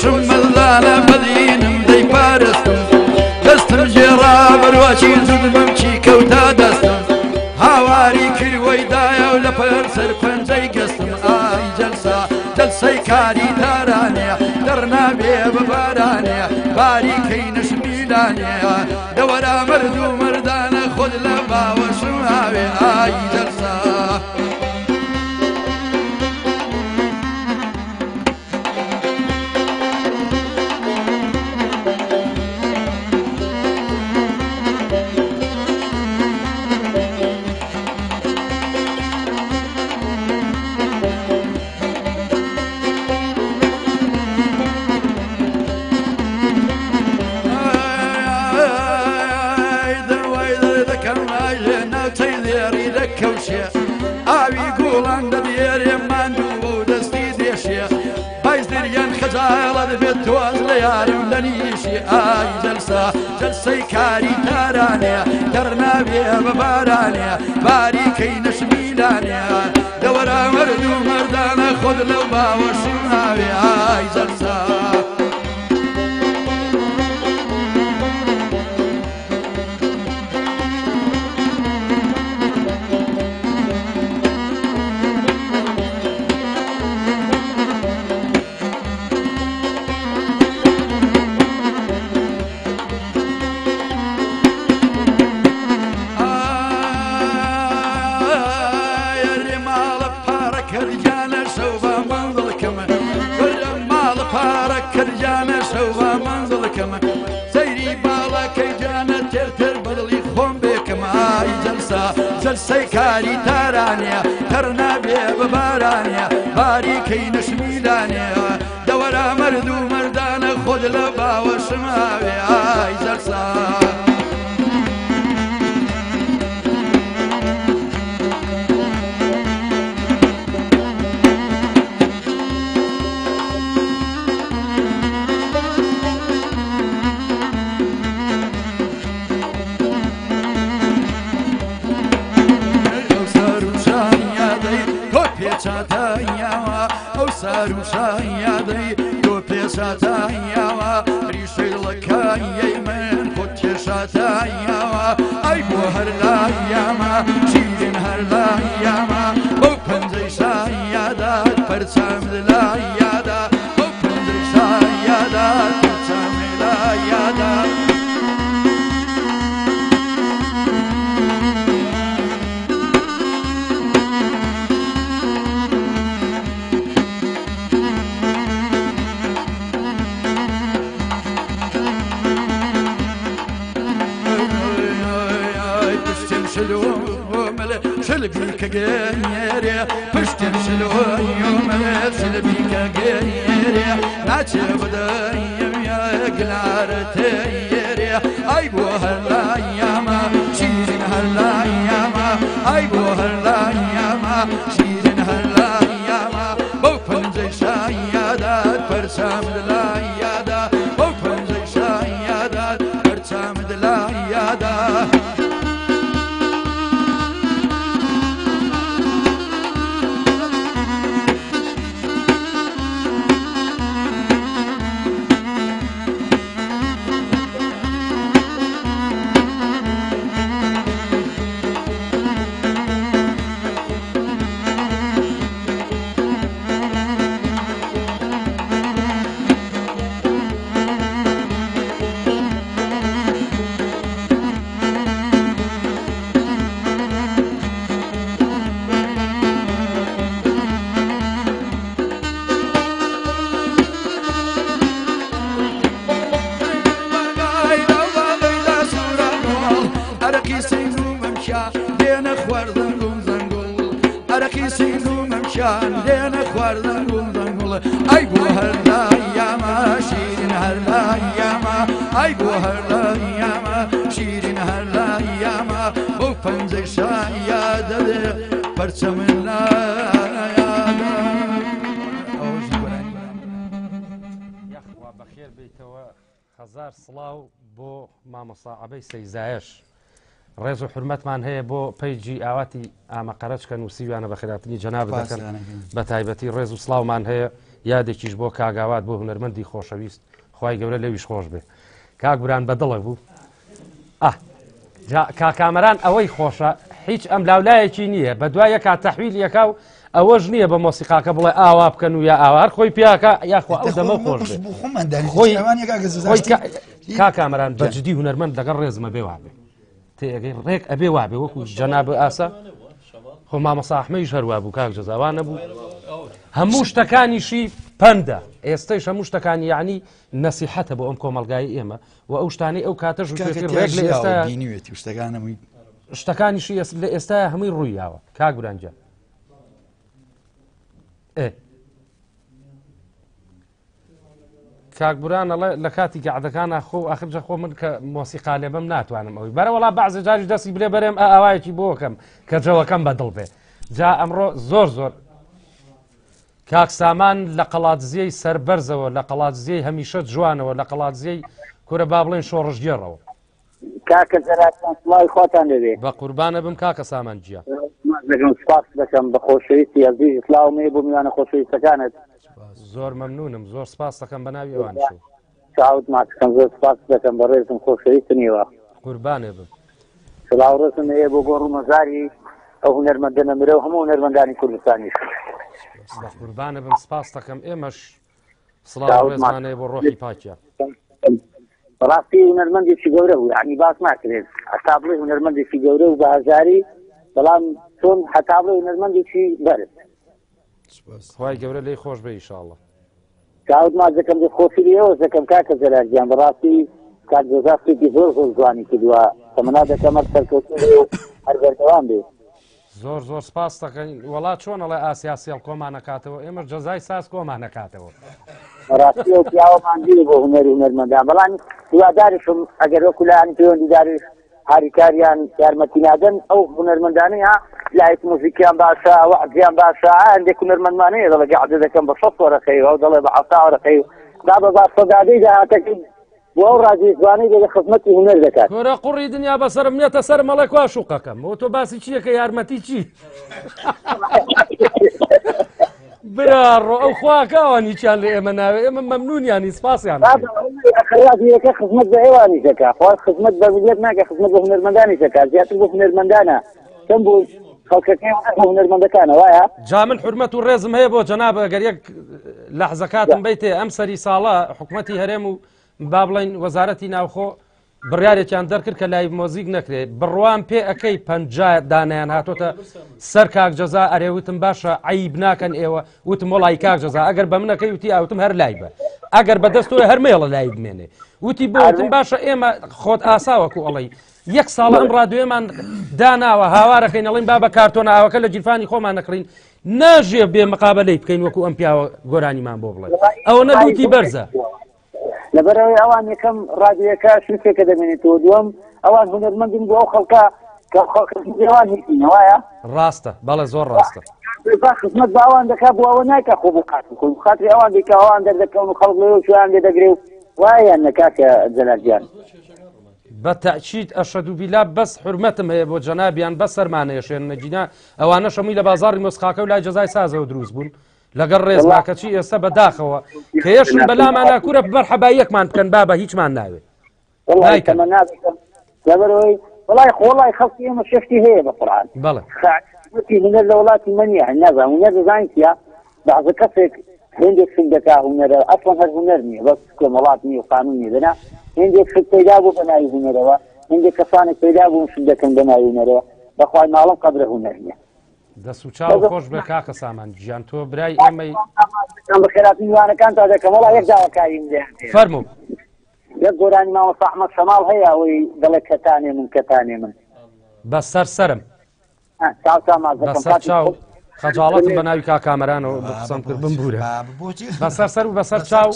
Speaker 6: بۆشم مەردانە بەدینم دەی پارستم دەستم ژێڕا بەرواچی زودمم چی کەوتا دەستم هاواری کردوەیدایە و لەپەر سەرپەنجەی گەستم ئای جەلسا جەلسەی کاری تارانێ دەڕنابێ بە بارانێ باریکەی نشمیلانێ دەوەرا مەرد و مەردانە خۆت لە باوەشم هاوێ ئای جەلسا ئاوی گوڵان دەبێرێ ماندوو بۆ دەستی دێشێ باز دەریان خەجاڵە دەبێت تۆز لە یارم لە نیشی ئای جەلسا جەلسەی کاری تارانێ دەڕنابێ بە بارانێ باریکەی نەشمیلانێ دەوەرا مەرد و مەردانە خۆت لەو باوەشم هاوێ ئای جەلسا جەلسەی کاری تارانێ تەڕنابێ بە بارانێ باریکەی نەشمیلانێ دەوەرا مەرد و مەردانە خۆت لە باوەشم هاوێ ئای جەلسا ئەو سار و شایادەی تۆ پێشاتایاوە ریشەی دڵەکانیەی من خۆت کێشاتایاوە ئەی بۆ هەر لایامە چیرن هەر لایامە بەو پەنجەی شایادات پەرچام لایادا بەو پەنجەی شایادات پەرچام لایادا شلبي كجيري پشتم شلويوم شلبي كجيري ناچه بدايم يا گلارتيري اي بو هلا ياما شيرين هلا ياما اي بو هلا ياما شيرين هلا ياما بو پنجي شايادات پرچام دلايادا بو پنجي شايادات پرچام دلايادا لێنە خواردن گوڵ ئەی بۆ هەر لایامە شیرین هەر لایامە ئەی بۆ هەر لایامە شیرین هەر لایامە بۆ پەنجەی شایە دەدێ پەرچەمن لایامە
Speaker 4: یاخوا بەخێر بیتەوە هەزار سڵاو بۆ مامۆستا عەبەی سەیزایەش ڕێز و حرمەتمان هەیە بۆ پەیجی ئاواتی ئامەقەرەچکە نووسیویانە بە خێراتنی جەناب دەکەن بە تایبەتی ڕێز و سڵاومان هەیە یادێکیش بۆ کاگاوات بۆ هونەرمەندی خۆشەویست خی گەورە لەویش خۆش بێ کاک بران بەدڵە بوو کاکامەران ئەوەی خۆشە هیچ ئەم لاولایەکی نییە بە دوایە کا تەحویل یەکا و ئەوەش نییە بە مۆسیقاکە بڵێ ئاوا بکەن و یا ئاوار خۆی پیاکە یاخوا ئەو دەمە خۆش کاکامەران بەجددی هونەرمەند لەگەڵ ڕێزمە بێ وابێ تێگەی ڕێک ئەبێ وابێ وەکو جەناب ئاسا خۆ مامەسا ئەحمەدیش هەروە بوو کاک جەزاوانە بوو هەموو شتەکانیشی پەندە ئێستەش هەموو شتەکانی یعنی نەسیحەتە بۆ ئەم کۆمەلگای ئێمە و ئەو شتانی ئەو کاتەژ ڕێک لە ئێستا شتەکانیشی لە ئێستا هەمووی ڕوویاوە کاک برانجە کاک بران لە کاتی گەعدەکانە خۆ ئاخرجە خۆ من کە مۆسیقا لێ بەم ناتوانم ئەوی بەرەوەڵا بەعزە جاری دەستی بلێ بەرێم ئاوایەکی بۆکەم کە جەوەکەم بەدڵ بێ جا ئەمڕۆ زۆر کاک سامان لە قەڵاتزیەی سەربەرزەوە لە قەڵاتزیەی هەمیشە جوانەوە لە قەڵاتزیەی کورە با بڵێن شۆڕژگێڕەوە
Speaker 10: کاکە زەراتان سڵاوی خۆتان دەبێ
Speaker 4: بە قوربانە بم کاکە سامان گیان
Speaker 10: لەگەڵ سپاس دەکەم بە خۆشەویستی عەزیز سڵاومێ بۆ میوانە خۆشەویستەکانت
Speaker 4: زۆر مەمنونم زۆر سپاس دەکەم بە ناوی ئەوان
Speaker 10: چاوت ماچەکەم زۆر سپاس دەکەم بە ڕێزم خۆشەویستنیوە
Speaker 4: قوربانێ بم
Speaker 10: سڵاو ڕێزم هەیە بۆ ڕوومەزاری ئەو هونەرمەندە نەمرە و هەموو هونەرمەندانی کوردستانیش
Speaker 4: بە قوربانە بم سپاس دەکەم ئێمەش سڵاو ڕێزمانەیە بۆ ڕۆحی پاکیە
Speaker 10: بەڕاستی هونەرمەندێکی گەورە بوو یعنی باس ناکرێت هەتا بڵێ هونەرمەندێکی گەورە و بەهەزاری بەڵام چۆن هەتا بڵێ هونەرمەندێکی بەرز
Speaker 4: خی گەورە لی خۆش بێ ئیشاڵڵە
Speaker 10: چاوت ما دەکەم خۆفیریەوە دەکەم کاکە زەرارگیان بەڕاستی کاک جۆزافێکی زۆر جوانی کردووە تەمەنا دەکەم هەر سەرکەوتن هەر بەردەوام بێ
Speaker 4: زۆر سپاس دەکەین وڵات چۆن ئەڵێ ئاسیاسیال کۆمان نەکاتەوە ئێمە جەزای ساس کۆمان نەکاتەوە
Speaker 10: ڕاستی ئەو پیاوەمان دیری بۆ هونەری هونەرمەندان بەڵام هیواداریشم ئەگەر وەکو لایەن پەیوەندیداریش هاریکاریان یارمەتی نادەن ئەو هونەرمەندانەی لایەک موزیکیان باشە وەعزیان باشە هەندێک هونەرمەندمانەیە دەڵێ گەعدە دەکەم بە 100 وەرەقەی ئەو دەڵێ بە 70 وەرەقەی دا بە باشەدادەی داهاتەکەی بۆ ئەو ڕادیوزوانەی دەڵێ خزمەتی هونەر دەکات
Speaker 4: کۆرە قوڕی دنیا بەسەرم نێتە سەر مەڵێ کوا شوقەکەم بۆ تۆ باسی چییەکە یارمەتی چی برارڕۆ ئەو خواکەوانی چیان لە ئێمە ناوێ ئێمە مەمنونیانی سپاسیان
Speaker 10: خەراتیەکە خزمەت بە ئێوانی دەکات خۆ خزمەت بە ملیت ناکە خزمەت بە هونەرمەندانی دەکات زیاتر بۆ هونەرمەندانە کەم بۆ خەڵکەکەی هونەرمەندەکانە وایە
Speaker 4: جا من حرمەت و ڕێزم هەیە بۆ جەناب ئەگەر یەک لەحزەکاتم بیتێ ئەم سەری ساڵە حکوومەتی هەرێم و با بڵین وەزارەتی ناوخۆ بڕیارێکیان دەرکرد کە لای مۆزیک نەکرێت بڕوان پێ ئەەکەی 50 دانیان هاتۆتە سەر کاک جەزا ئەرێوتم باشە عیب ناکەن ئێوە وتم وڵی کاک جەزا ئەگەر بە منەکەی وتی ئاوتم هەر لای بە ئەگەر بەدەستۆی هەرمێڵە لای بمێنێ وتی بۆتم باشە ئێمە خۆت ئاساوەکو ئەڵی یەک ساڵە ئەم ڕادیۆمان داناوە هاوارەکەین ئەڵین با بە کارتۆنە ئاوەکە لە جیرفانی خۆمان نەکڕین ناژێ بێ مقابلەی بکەین وەکو ئەم پیاوە گۆرانیمان بۆ بڵێ ئەوە نەبووتی بەرزە
Speaker 10: لەبەرەوەی ئەوان یەکەم ڕادیۆەکە شتێکە دەمێنێتەوە دووەم ئەوان هونەرمەندن بۆ ئەو خەڵکە کە خەڵکەوان هیچینەوەیە
Speaker 4: ڕاستە بەڵێ زۆر ڕاستە
Speaker 10: خزمەت بە ئەوان دەکات بۆ ئەوە ناکە خۆ بۆ خاتری ئەوان دیکە ئەوان دەردەکەون و خەڵک لەوە شویان لێ دەگرێ و وایە نەکاکە جەلالگیان
Speaker 4: بە تەعکید ئەشهد بیلا بەس حرمەتم هەیە بۆ جەنابیان بە سەرمانەیە شوێنەجینا ئەوانە شەمووی لە بازاڕی مۆسیقاکە و لای جەزای سازەوە دروست بوون لەگەڵ ڕێزماکەچی ئێستا بەداخەوە کە یەشن بەلامانە کوورە بەرحەباییەکمان بکەن بابە هیچمان ناوێت
Speaker 10: لەبەرەوەی وڵای خۆڵای خەڵکی ئێمە شەفتی هەیە بە قورئان
Speaker 4: بەڵێ
Speaker 10: هونەر لە وڵاتی منیە نازانم هونەر دەزانیت چییە بەعزە کەسێک هێندێک شت دەکا هونەرە ئەسڵەن هەر هونەر نییە بەس کۆمەڵات نیە و قانون نیە دەنا هێندێک شت پەیدا بوو بە ناوی هونەرەوە هێندێک کەسانێک پەیدا بوون شت دەکەن بە ناوی هونەرەوە بەخوای ماڵم قەدرە هونەر نییە
Speaker 4: دەست و چاو خۆش بێ کاکە سامان گیان تۆ برای ئێمەی
Speaker 10: بە خێراتی میوانەکان تا دەکەم وڵا یەک داواکاری
Speaker 4: فەرموو
Speaker 10: یەک گۆرانی مامۆستا ئەحمەد شەماڵ هەیە ئەوەی دەڵێ کەتانێ من کەتانێ من
Speaker 4: بەسەر سەرم بەسەر چاو خەجاڵەتم بە ناوی کاکامەرانەوە قسەم کرد بمبورە بەسەر سەر و بەسەر چاو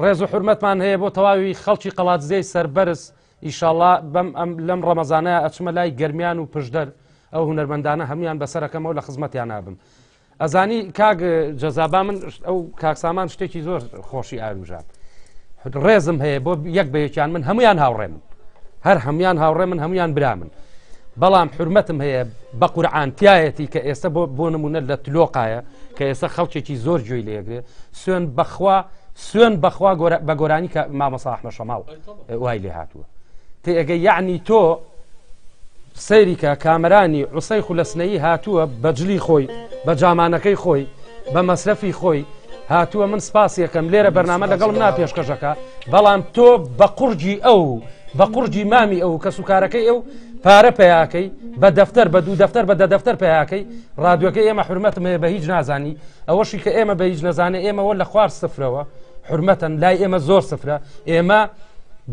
Speaker 4: ڕێز و حرمەتمان هەیە بۆ تەواوی خەڵکی قەڵاتزەی سەربەرز ئیشاڵڵا بەم لەم ڕەمەزانەیە ئەچمە لای گەرمیان و پشدەر ئەو هونەرمەندانە هەمویان بەسەرەکەمەوە لە خزمەتیان نابم ئەزانی کاک جەزابا من ئەو کاکسامان شتێکی زۆر خۆشی ئاروژان ڕێزم هەیە بۆ یەک بەیەکیان من هەمویان هاوڕێ من هەر هەمویان هاوڕێ من هەمویان برا من بەڵام حرمەتم هەیە بە قورعانتیایەتی کە ئێستا بۆ نمونە لە تلۆقایە کە ئێستا خەڵکێکی زۆر گوێی لێگرێ سوێن بەخوا بە گۆرانی کە مامەسا ئەحمەد شەماڵ وای لێ هاتووە تێگە یعنی تۆ سەیریکە کامەرانی عوسەی خولەسنەیی هاتووە بەجلی خۆی بە جامانەکەی خۆی بە مەسرەفی خۆی هاتووە من سپاس یەکەم لێرە بەرنامە لەگەڵم ناپێشکەشەکە بەڵام تۆ بە قورجی ئەو بە قورجی مامی ئەو کە سوکارەکەی ئەو پارە پێیاکەی بە دەفتەر بە دوو دەفتەر بە دەفتەر پێیاکەی ڕادیۆکەی ئێمە حرمەتم هەیە بە هیچ نازانی ئەوەشی کە ئێمە بە هیچ نەزانێ ئێمەوە لە خوار سفرەوە حرمەتەن لای ئێمە زۆر سفرە ئێمە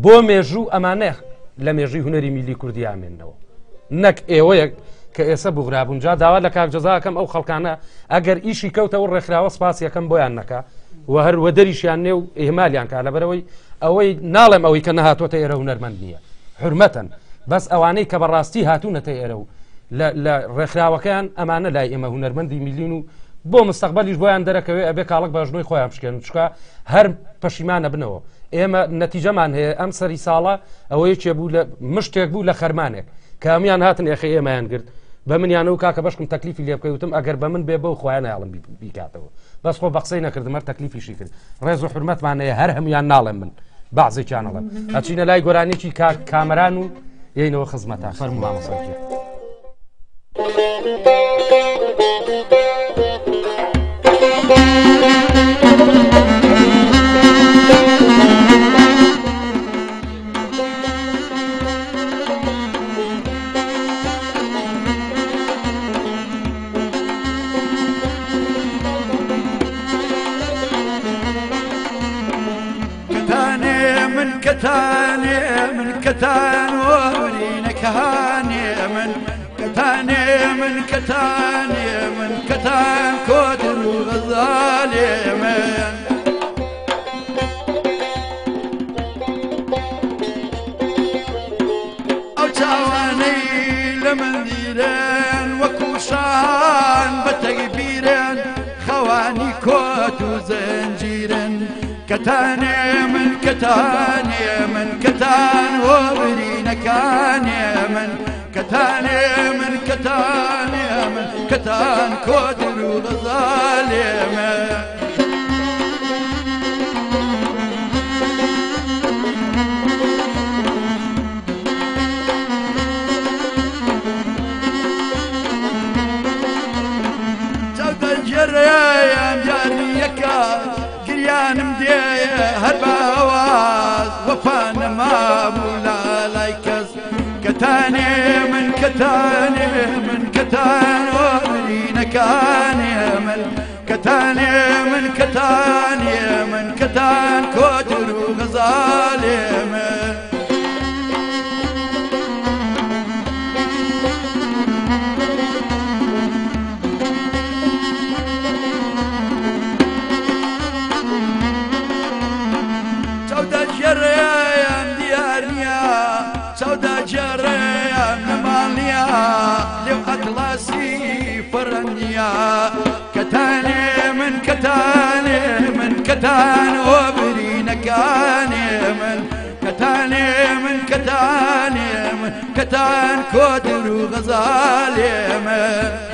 Speaker 4: بۆ مێژوو ئەمانە لە مێژوی هونەری میلی کوردی ئامێننەوە نەک ئێوەیەک کە ئێستا بوغرابوون جا داوا لە کاک جەزاکەم ئەو خەڵکانە ئەگەر ئیشی کەوتەوە ڕێکخراوە سپاس یەکەم بۆیان نەکا و هەر وەدەریشیان نێ و ئێمالیان کا لەبەرەوەی ئەوەی ناڵێم ئەوەی کە نەهاتوۆتە ئێرە هونەرمەند نییە حرمەتەن بەس ئەوانەی کە بەڕاستی هاتوونەتە ئێرە و لە ڕێکخراوەکەیان ئەمانە لای ئێمە هونەرمەندی میلین و بۆ مستەقبەلیش بۆیان دەرەکەوێ ئەبێ کاڵک بەژنۆی خۆیان بشکێن چکە هەر پەشیمانە بنەوە ئێمە نەتیجەمان هەیە ئەم سەری ساڵە ئەوەیە چێ بوو لە مشتێک بوو لە خەرمانێک کە هەمیان هاتن ئێخی ئێمەیان گرت بە منیانە و کاکە بەشکم تەکلیفی لێ بکەوتم ئەگەر بە من بێ بە و خۆیان ناڵم بیکاتەوە بەس خۆ بە قسەی نەکردم هەر تەکلیفیشی کرد ڕێز و حرمەتمانەیە هەر هەمویان ناڵێم من بەعزێکیانەڵێم ئەچینە لای گۆرانێکی کامەران و یینەوە خزمەتە فەرموو مامەسەڵکی
Speaker 6: كتان ورينك هاني من كتاني من كتاني من كتان كوتر وغزالي من أو تاواني لمنديرين وكوشان بتكبيرين خواني كوت وزنجيرين كتاني من كتاني من كتان وبرينا كاني من كتاني من كتاني من كتان كوتر وغزالي من جود الجريان جاريكا قريان مديه هالبواز وفانا ما مولا لايكس كتاني من كتاني من كتان وبرينا كاني من كتاني من كتاني من كتان كوتر وغزالي من كتاني من كتاني من كتان وبرينا كاني من كتاني من كتاني من كتان كوتر وغزالي من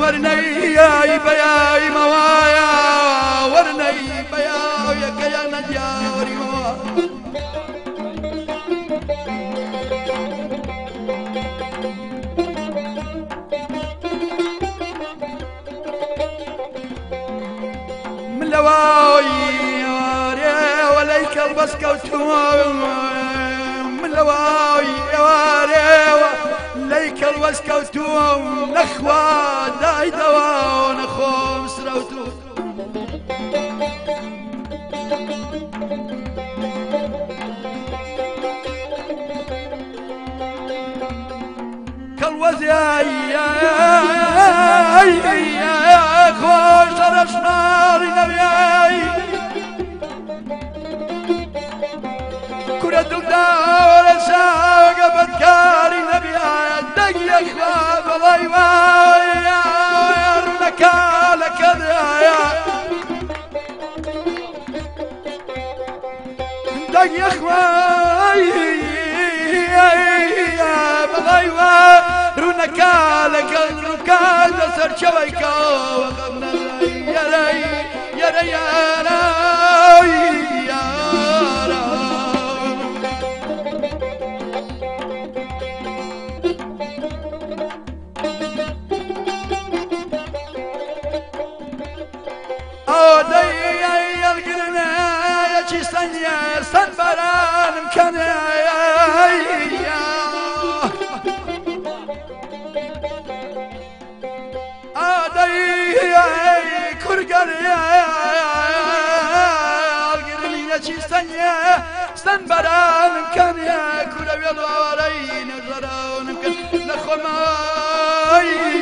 Speaker 6: ورني بياي موايا ورني بياي كيا نجاري من لواي وليك البسكوت من لواي ليك الوسكوت مسكوتو نخوا داي دوا نخو مسروتو كالوزي خوش رشماري نبياي كرة الدار ساق بدكاري نبياي دقي اخواب ضيواي رنكالك دقي اخواي بضيواي رنكالك رنكال سر شويكا وغمنا يا لي يا لي يا لي يا سنبران مكان آدي كرقري القرنية شي سنبران مكان كل بيضورين جرون مكان لخماي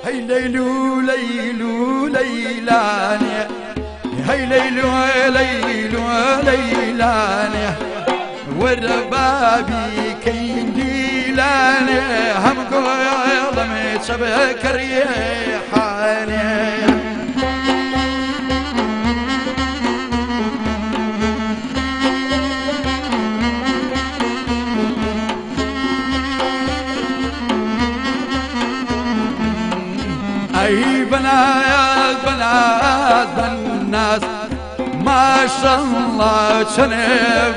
Speaker 6: هاي ليلو ليلو ليلاني هاي ليلو ليلو ليلاني والربابي كين ديلاني هم قوضمي تشبك ريحاني أي بنات بنات بنات ما شاء الله شنو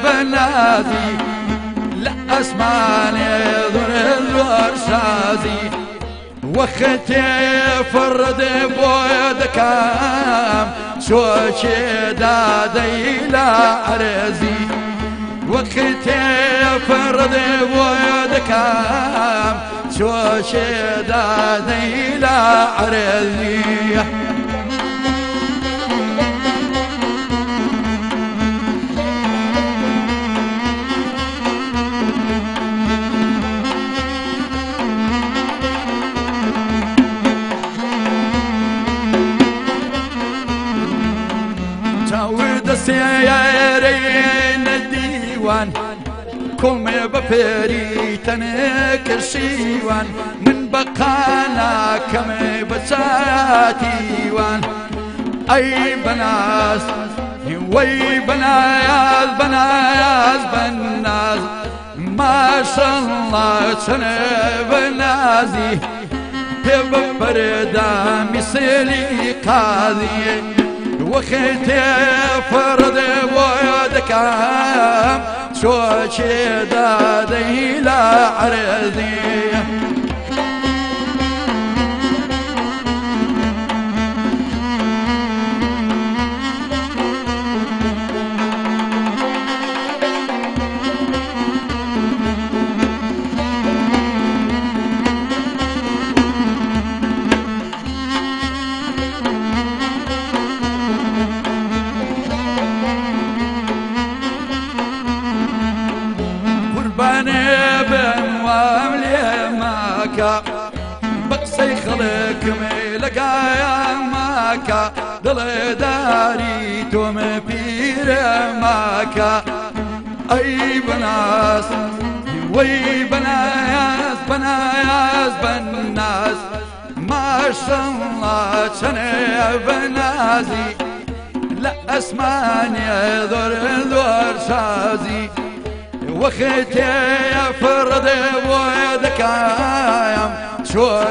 Speaker 6: بناتي لا أسمعني ذر الورشازي وختي فرد بودكام شو دادي لا عرزي وختي فرد بودكام شو دادي لا عرزي تعود السيارين الديوان كل ما بفري تنك الشيوان من بقانا كم بساتيوان أي بناس وي بناياز بناياز بناس ما شاء الله سنة بنازي ببردا مثلي قاضي وختي فرد بودكام شو دادي لا عرضي بقصي خلق ملقايا ماكا ضل داري توم بير ماكا أي بناس وي بناياس بناياس بناس ما شاء الله شنو بنازي لا أسماني ذور شازي وختي فرد بودكايم شو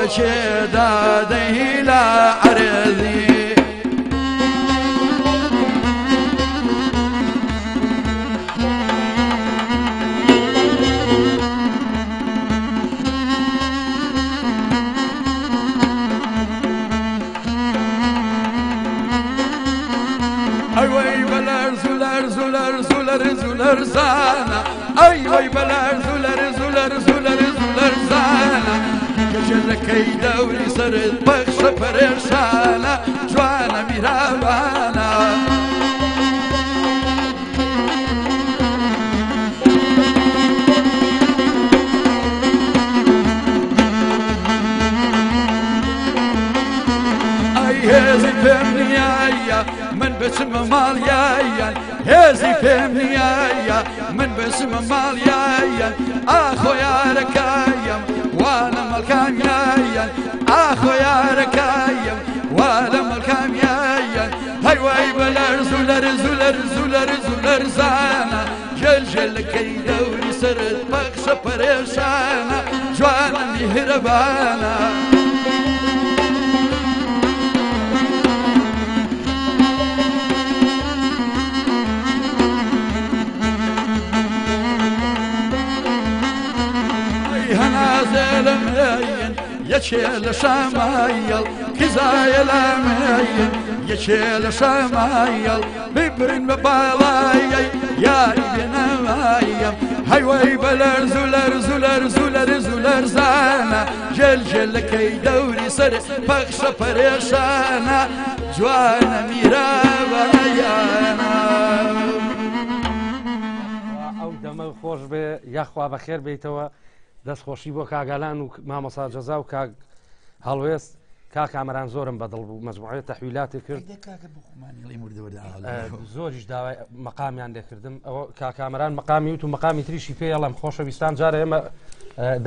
Speaker 6: دادي لا عرضي زانە ئەی بەلەر زولەر زانە کەژەلەکەی دەوری سرت بەخشە پەرێشانە جوانە میرابانە هێزی پێم نیایە من بچمە ماڵیایەن هێزی پێم نیایە من بچمە ماڵیایەن ئاخۆ یارەکەیم وا لە مەڵکامیایەن ئاخۆ یارەکەیم وا لە مەڵکامیایەن هەیوای بەلەر زولەر زانە ژێلەکەی دەوری سرت بەخشە پەرێشانە جوانە میهرەبانە هەنازێلەمەین یەکێ لە شامایەڵ کزایە لامەین یەکێ لە شامایەڵ ببرن بە باڵایەی یاری بێنەوایەم هەیوەی بەلەر زولەر زانە ژێلەکەی دەوری سەر پەخشە پەرێشانە جوانە میرابانەیانە
Speaker 4: ئەو دەمە خۆش بێ یاخوا بەخێر بیتەوە دەستخۆشی بۆ کاگالان و مامۆستا جەزا و کاک هەڵوێست کاک ئامەران زۆرم بەدڵ بوو مەجموعەیە تەحویلاتی کرد زۆریش داوای مەقامیان لێکردم ئەوە کاک ئامەران مەقامی وت و مەقامی تریشی پێ ئەڵم خۆشەویستان جارە ئێمە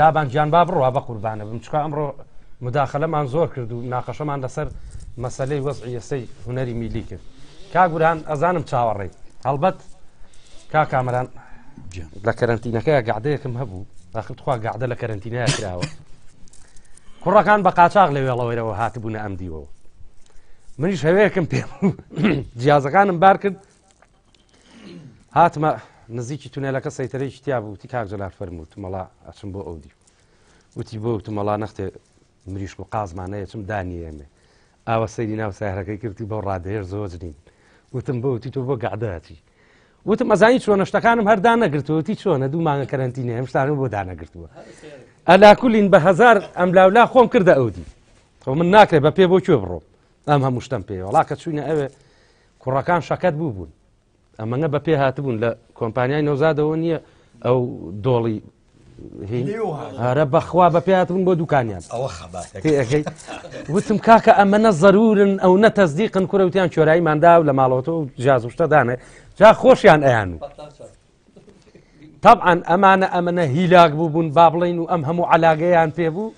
Speaker 4: دابان گیان با بڕوا بە قوربانە بم چکە ئەمڕۆ مداخەلەمان زۆر کرد و ناقەشەمان لەسەر مەسەلەی وەزعی ئێستەی هونەری میلی کرد کاک بورهان ئەزانم چاوەڕێی هەڵبەت کاک ئامەران لە کەرەنتینەکەیە گەعدەیەکم هەبوو خوا گەعدە لە کەرەنتینەیە کراوە کوڕەکان بە قاچاق لە وێڵەوەیرەوە هاتبوونە ئەم دیوەوە منیش هەوەیەکم پێ جیازەکانم بار کرد هاتمە نزیکی تونێلەکە سەیتەرەیەکی تیا بوو وتی کاک جەلال فەرمووت مەڵا ئەچم بۆ ئەو دی وتی بۆ وتم مەڵا نەختێ مریش و قازمانەیە چم دانی ئێمێ ئاوە سەیری ناو سایرەکەی کردی بۆ ڕادەیەر زۆج نین وتم بۆ وتی تۆ بۆ گەعدەتی وتم ئەزانی چۆنە شتەکانم هەردا نەگرتوەتی چۆنە دوو مانگە کەرەنتینە هەم شتانم بۆ دانەگرتووە ئەلاکولین بە هەزار ئەم لاولا خۆم کردە ئەو دی خۆ من ناکرێت بە پێ بۆ کوێ بڕۆم ئەم هەموو شتم پێ وڵاکە چوینە ئەوێ کوڕەکان شەکەت بوو بوون ئەمەنگە بە پێ هاتبوون لە کۆمپانیای نەوزادەوە نییە ئەو دۆڵی هەرە بەخوا بە پێ هاتبوون بۆ دوکانیان ئەەکەی وتم کاکە ئەمەنە زەرورن ئەو نە تەزدیقن کوڕەوتیان چۆراییماندا و لە ماڵەوە و جاز و شتەدانێ جا خۆشیان ئەیان و طبعا ئەمانە هیلاک بوو بوون با بڵین و ئەم هەموو علاگەیان پێ بوو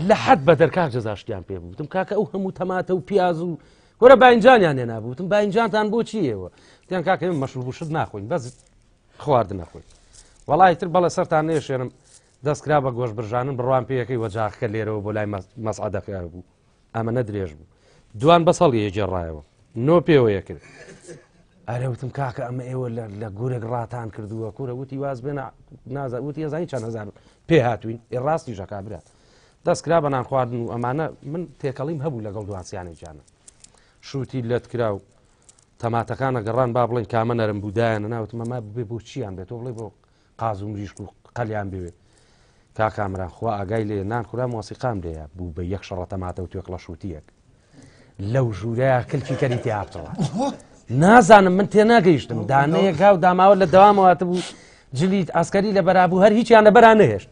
Speaker 4: لە حەد بە دەرکاک جەزاشتیان پێ بوو وتم کاکە ئەو هەموو تەماتە و پیاز و گۆرە باینجانیان هێنا بوو وتم باینجانتان بۆ چیەوە وتیان کاکە مەشروب و شت ناخۆین بەس خواردن نەخۆین وەڵای تر بەڵێ سەرتان نێشێنم دەستکرا بە گۆشت برژانن بڕوان پێیەکەی وەجاخکە لێرەوە بۆ لای مەسعەدەخیار بوو ئەمەنە درێژ بوو دوان بەسەڵی جێڕایەوە نۆ پێوەیە کرد ئەرێ وتم کاکە ئەمە ئێوە لە گورێک ڕاتان کردووە کوورە وتی واز بێنە نازە وتی ێزانی چەند هەزار پێ هاتوین ڕاستی ژەکا برات دەستکرا بە نان خواردن و ئەمانە من تێکەڵیم هەبوو لەگەڵ دوانسیانێکیانە شووتی لەت کرا و تەماتەکانە گەڕان با بڵێن کامە نەرم بوودایانە ناوتم ئەمە بێ بۆ چیان بێت تۆ بڵێ بۆ قاز و مریشک و قەلیان بوێ کاکامران خوا ئاگای لێ نان خورا مۆسیقام لێە بوو بە یەک شەڕە تەماتە و توێک لە شووتیەک لەو ژوورەیە کلکی کەری تیاتەوە نازانم من تێ ناگەیشتم دانەیەک و داماوە لە دەوامەوەتە بوو جلیت ئاسکەری لە بەرابوو هەر هیچیان لە بەران نەهێشت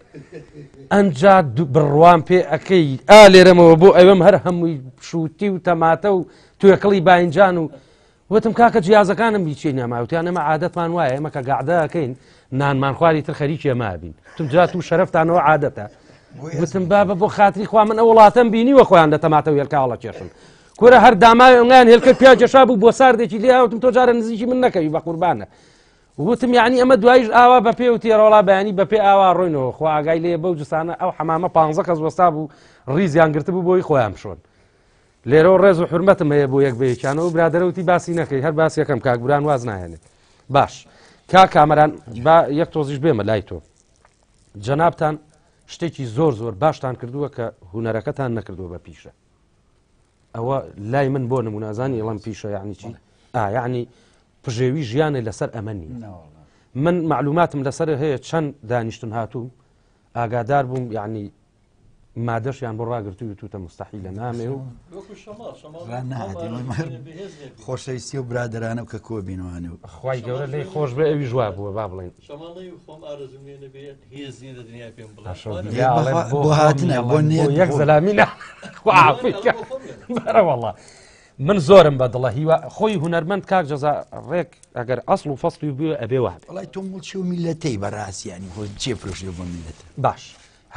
Speaker 4: ئەنجا بڕوان پێ ئەەکەی لێرەمەوە بۆ ئەوەم هەر هەمووی شووتی و تەماتە و توێکڵی باینجان و وتم کاکە جیازەکانم بیچێ ناماوتیان ئەمە عادەتمان وایە ئێمە کە گەعدەکەین نانمان خواری تر خەریکی ئەمە بین وتم جات و شەرەفتانەوە عادەتە وتم بابە بۆ خاتری خوا من ئەو وڵاتەم بینیوە خۆیان لە تەماتە و هێلکاوڵە کێشن کورە هەر دامای ئەنگیان هێلکە پیا جەشا بوو بۆ ساردێکی لێ هاوتم تۆ جارە نزیکی من نەکەوی بە قوربانە وتم یعنی ئەمە دوایش ئاوا بە پێ و تێڕۆڵا بەیانی بە پێ ئاوا ڕۆینەوە خوا ئاگای لێ بەو جستانە ئەو حەمامە 15 کەس وەستا بوو ڕیزیان گرتە بوو بۆی خۆیان بشۆن لێرەوە ڕێز و حرمەتم هەیە بۆ یەک بەیەکیانەوە برادەرەوتی باسی نەکەی هەر باسی یەکەم کاکبوران واز ناهێنێت باش کامەران با یەک تۆزیش بێمە لای تۆ جەنابتان شتێکی زۆر باشتان کردووە کە هونەرەکەتان نەکردووە بە پیشە ئەوە لای من بۆ نمونازانی ئەڵەم پیشە یعنی چی یعنی پژێوی ژیانێ لەسەر ئەمە نین من معلوماتم لەسەر هەیە چەند دانیشتن هاتووم ئاگادار بووم یعنی مادەشیان بۆ ڕاگرتووی توتە مستحیلە نامێ و
Speaker 6: خۆشەویستی و برادرانە و کە کۆبینوانە و
Speaker 4: خی گەورە لی خۆش بێ ئەوی ژوا بووە با بڵێن
Speaker 6: بۆ هاتنە بۆ
Speaker 4: یەک زەلامینە بەرەوەڵە من زۆرم بە دڵە هیوا خۆی هونەرمەند کاک جەزا ڕێک ئەگەر ئەسڵ و فەسڵی بێ ئەبێ وە
Speaker 6: وڵای تۆ مڵچی و میلەتەی بەڕاستیانی خۆ چێفرۆشی بۆ میلەت
Speaker 4: باش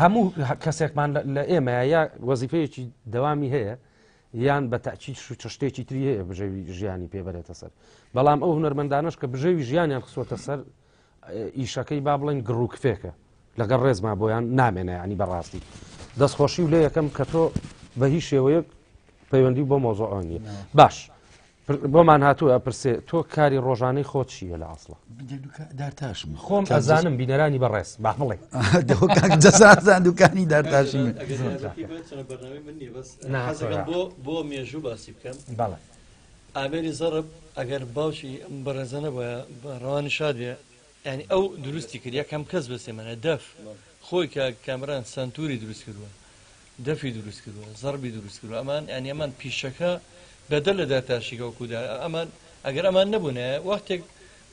Speaker 4: هەموو کەسێکمان لە ئێمە یا وەزیفەیەکی دەوامی هەیە یان بە تاچی شتێکی تری هەیە بژەوی ژیانی پێبەرێتە سەر بەڵام ئەو هونەرمەندانش کە بژەوی ژیانیان خسۆتە سەر ئیشەکەی با بڵێن گڕووکفێکە لەگەڵ ڕێزما بۆیان نامێنە ینی بەڕاستی دەستخۆشی و لێ یەکەم کە تۆ بە هیچ شێوەیەک پەیوەندی بۆ مۆزۆعۆنیە باش بۆمان هاتووە ئەپرسێ تۆ کاری ڕۆژانەی خۆت چیە لە ئاسڵە
Speaker 6: دارتاشم
Speaker 4: خۆم ئەزانم بینەرانی بەڕێز با بڵێ
Speaker 6: جەسازان دوکانی دارتاشی
Speaker 5: بۆ مێژوو باسی بکەم
Speaker 4: بەڵێ
Speaker 5: ئامێری زەڕب ئەگەر باوکی بەڕێزانە بە ڕەوانی شاد بێ ینی ئەو دروستی کرد یەکەم کەس بەسێمەنە دەف خۆی کە کامران سنتوری دروست کردووە دەفی دروست کردووە زەربی دروست کردووە ئەمان ینی ئەمان پیشەکە بەدە لە دارتاشیکە وەکودا ئەمان ئەگەر ئەمان نەبوونە وەختێک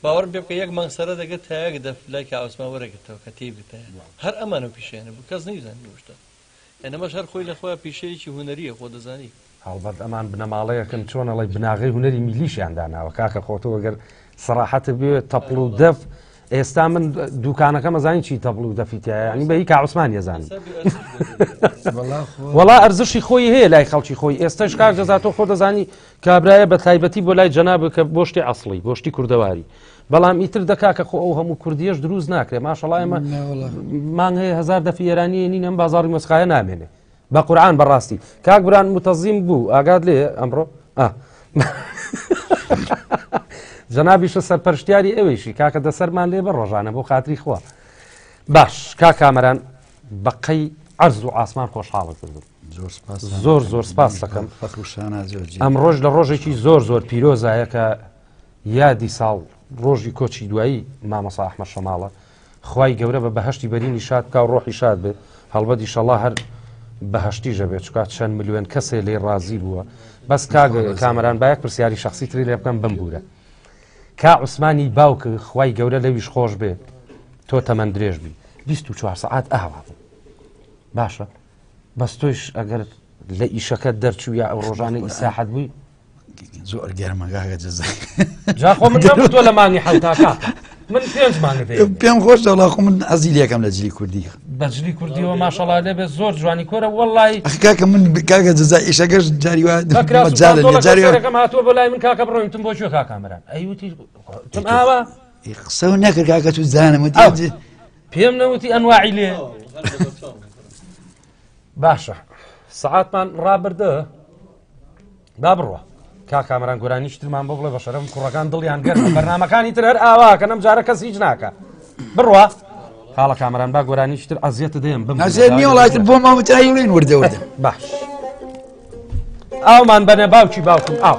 Speaker 5: باوەڕ پێ بکە یەک مانگسەرە دەگەت تایەک دەف لای کە ئاسمان وەرەگرتەوە کە تێی بتایە هەر ئەمانە پیشێنە بوو کەس نەیزانانی شتە ئەنەمەش هەر خۆی لەخۆی پیشەیەکی هوەریە خۆ دەزانی
Speaker 4: هەڵبەت ئەمان بنەماڵەیەکەن چۆن ئەڵی بناغی هوەری میلیشیان داناوە کاکە خۆتۆ ئەگەر سەراحەتە بێ تەپڵ و دەف ئێستا من دوکانەکە مەزانی چی تەبڵ و دەفیتیایە ینی بە هی کاعوسمان ێزانم وەڵا ئەرزشی خۆی هەیە لای خەڵکی خۆی ئێستش کار دەزاتۆ خۆ دەزانی کابرایە بە تایبەتی بۆ لای جەناب کە بۆ شتی ئەسڵی بۆ شتی کوردەواری بەڵام ئیتر دەکا کە خۆ ئەو هەموو کوردیەش دروست ناکرێت ماشەڵای ئێمە مانگ هەیە هەزار دەفی ئێرانی نین ئەم بازاڕی مۆسیقایە نامێنێ بە قورعان بەڕاستی کاک بران متەزیم بوو ئاگات لێ ئەمڕۆ جەنابیشە سەرپەرشتیاری ئەوەیشی کاکە دەسەرمان لێ بە ڕۆژانە بۆ خاتری خوا باش کاک کامەران بەقەی عەرز و ئاسمان خۆشحاڵت کردم زۆر سپاس دەکەم ئەم ڕۆژ لە ڕۆژێکی زۆر پیرۆزایە کە یادی ساڵ ڕۆژی کۆچی دوایی مامەسا ئەحمەد شەماڵە خوای گەورە بە بەهەشتی بەرینی شاد بکا و ڕۆحی شاد بێت هەڵبەت ئیشەڵڵا هەر بەهەشتیژە بێت چکات چەند ملیۆن کەسێ لێ ڕازی بووە بەس کامەران بایەک پرسیاری شخصی تری لێ بکەم بمبورە کا عوسمانی باوکە خوای گەورە لەویش خۆش بێ تۆ تەمەند درێژ بی 24 ساعات ئاوا بوو باشە بەس تۆش ئەگەر لە ئیشەکە دەرچوو یا ئەو ڕۆژانە ئیساحەت بووی
Speaker 6: زۆر گەرمەگاگە جەزای
Speaker 4: جاخۆ من نەبوو تۆ لە مانگی حەوتاکە من پێنج مانگە
Speaker 6: پێم خۆش دەوڵاخۆ من ئەزیلەکەم لە جلی کوردی
Speaker 4: بەجلی کوردیەوە ماشەڵا لێبێ زۆر جوانی کۆرە وەڵی
Speaker 6: کاکە من کاکە جەزای ئیشەکەش
Speaker 4: جاریوەکەم هاتووە بۆ لای من کاکە بڕۆین بۆ کوێ کاکامەران ئەیوتی تم ئاوا
Speaker 6: قسە و نەکرد کاکە تو زانم
Speaker 4: پێم نەوتی ئەنواعی لێ باشە سەعاتمان ڕابردە با بڕوە کاکامەران گۆرانی شترمان بۆ بڵێ بە شەرەم کوڕەکان دڵیان گەرمە بەرنامەکانی تر هەر ئاواکە نەم جارە کەس هیچ ناکە بڕوە خاڵە کامەران با گۆرانی شتر ئەزیەتە دێم
Speaker 6: نیوەڵایتر بۆ ماوەترایڵین وردەوردە
Speaker 4: باش ئاومان بەنێ باوکی باوکم ئاو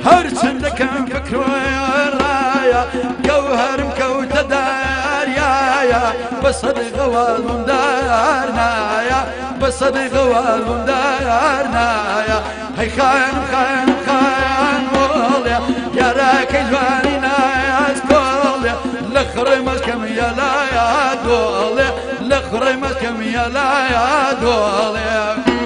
Speaker 6: هەرچەندەکەم فکر وایە ڕایە گەوهرم کەوتە داریا بصدق والمدارنايا بصدق والمدارنايا هي خان خان خان والله يا راك جواني ناس كل لخرمك كم يا لا يا دولي لخرمك كم يا لا يا دولي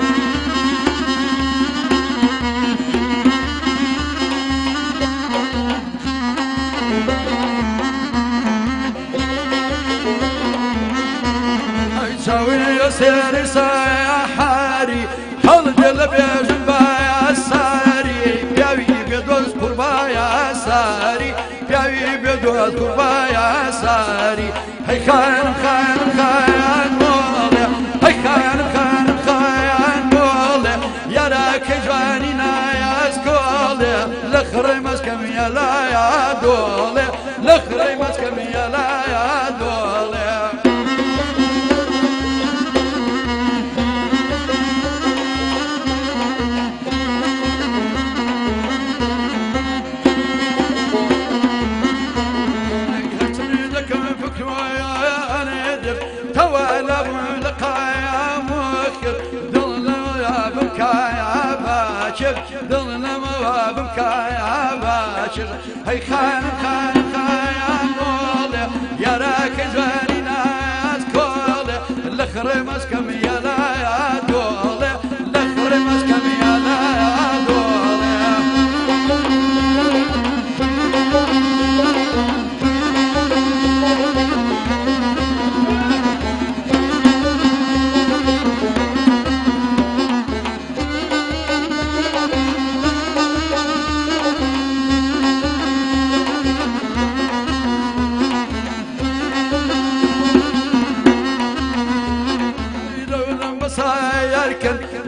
Speaker 6: سوي سير ساحاري حل جلب يا جنبايا ساري بياوي بيدوز قربايا ساري بياوي بيدوز قربايا ساري هي خان خان خان مولي هي خان خان خان مولي يا راك جواني نايا سكولي لخري مسكم يا لا يا دولي لخري مسكم يا لا يا دولي ضلنا موابك يا باشر هي خان خان خان مولي يا راك جواني ناس كولي لخري مسكم يا لا يا دولي لخري مسكم يا لا يا دولي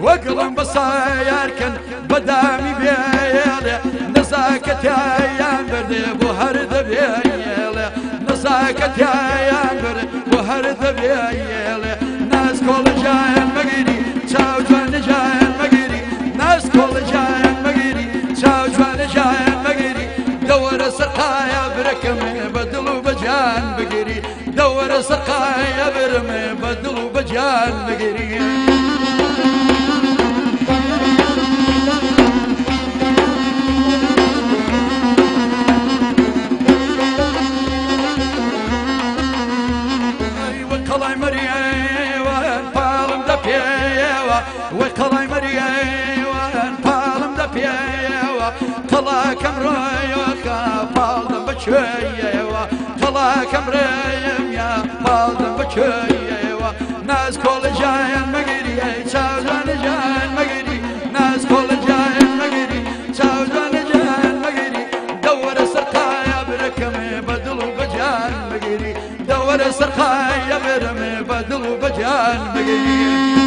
Speaker 6: وقلم بصايركن بدامي بيالي نزاكت يا ايام بردي بوهرد بيالي نزاكت يا ايام بردي بوهرد بيالي ناس كل جاين مقيري شاو جوان جاين مقيري ناس كل جاين مقيري شاو جوان جاين مقيري دور سقايا بركمي بدلو بجان بقيري دور سقايا برمي بدلو بجان بقيري وقلاي مريوان بالم دبيوا قلا كمريوك بالم بشيوا قلا كمريم يا بالم بشيوا ناس كل جاين مقري شاوزان جاين مقري ناس كل جاين مقري شاوزان جاين مقري دور سرقايا بركمي بدلو بجان مقري دور سرقايا برمي بدلو بجان مقري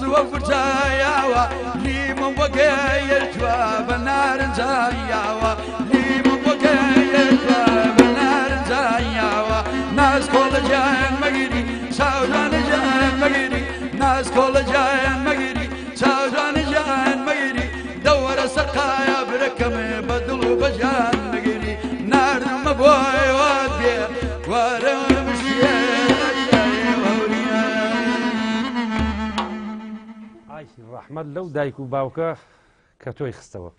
Speaker 6: وفرجايا لي من بقايا الجواب النار جايا لي من بقايا الجواب النار جايا ناس كل جاين مقري شاوجان جاين مقري ناس كل جاين مقري شاوجان جاين مقري دور سقايا بركمي بدلو بجان مقري نار مبوي ودي ورم
Speaker 4: ڕەحمەت لەو دایک و باوکە کە تۆی خستەوە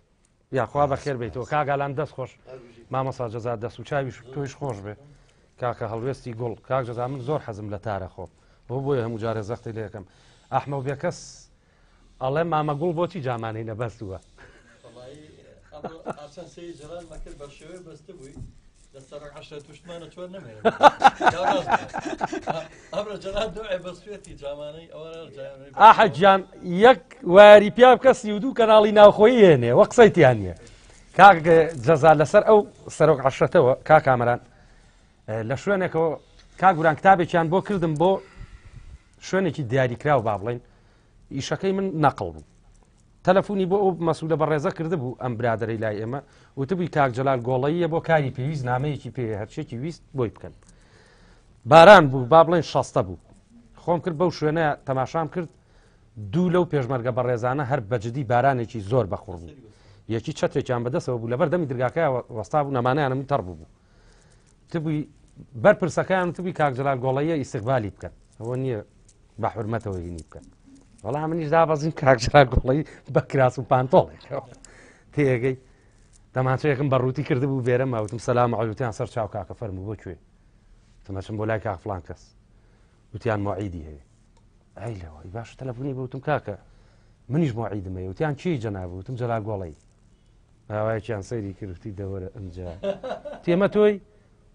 Speaker 4: یاخوا بەخێر بیتەوە کاگالان دەست خۆش مامەسا جەزا دەست و چاویش تۆیش خۆش بێ کاکە هەڵوێستی گوڵ کاک جەزا من زۆر حەزم لە تارە خۆ بۆ بۆیە هەموو جارێ زەختی لێ یەکەم ئەحمە بێ کەس ئەڵێ مامە گوڵ بۆچی جامانەی نەبەستووە
Speaker 5: دەستەڕک عەشرە توشتمانە چۆر نەمێنێت ئەمڕۆ جەناب دوعێ بەسوێتی جامانەی ئەوە
Speaker 4: ئاحەج گیان یەک واری پیا بکەسی و دوو کەناڵی ناوخۆیی هێنێ وە قسەیتیان نیە کاک جەزا لەسەر ئەو سەرۆک عەشرەتەوە کاک کامەران لە شوێنێکەوە کاک گوران کتابێکیان بۆ کردم بۆ شوێنێکی دیاریکراوە با بڵێن ئیشەکەی من نەقڵ بوو تەلەفۆنی بۆ ئەو مەسوودە بەڕێزە کردبوو ئەم برادەرەی لای ئێمە وتبووی کاک جەلال گۆڵەییە بۆ کاری پێویست نامەیەکی پێ هەرچێکی ویست بۆی بکەن باران بوو با بڵێن شەستە بوو خۆم کرد بەو شوێنە تەماشام کرد دوو لەو پێشمەرگە بەڕێزانە هەر بەجددی بارانێکی زۆر بەخوڕ بوو یەکی چەتێکیان بەدەستەوە بوو لەبەر دەمی درگاکەی وەستا بوو نەمانیانم تەڕ بوو تبووی بەر پرسەکەیان تبووی کاک جەلال گۆڵەیە ئیستیقبالی بکەن ئەوە نییە بە حورمەتەوە هینی بکەن وەڵام منیش دابەزین کاک جەلال گۆڵەیی بە کراس و پانتۆڵێکەوە تێگەی دەمانچەیەکم بەڕووتی کردبوو بێرە ماوتم سەلام عەلیکوم سەر چاو کاکە فەرموو بۆ کوێ تمەچم بۆ لای کاک فڵان کەس وتیان موعیدی هەیە ئەی لەوەی باش تەلەفۆنی بوتم کاکە منیش موعیدم هەیە وتیان چی جەناب وتم جەلال گۆڵەیی هاوایەکیان سەیری کردوتی دەوەرە ئەمجا تێمە تۆی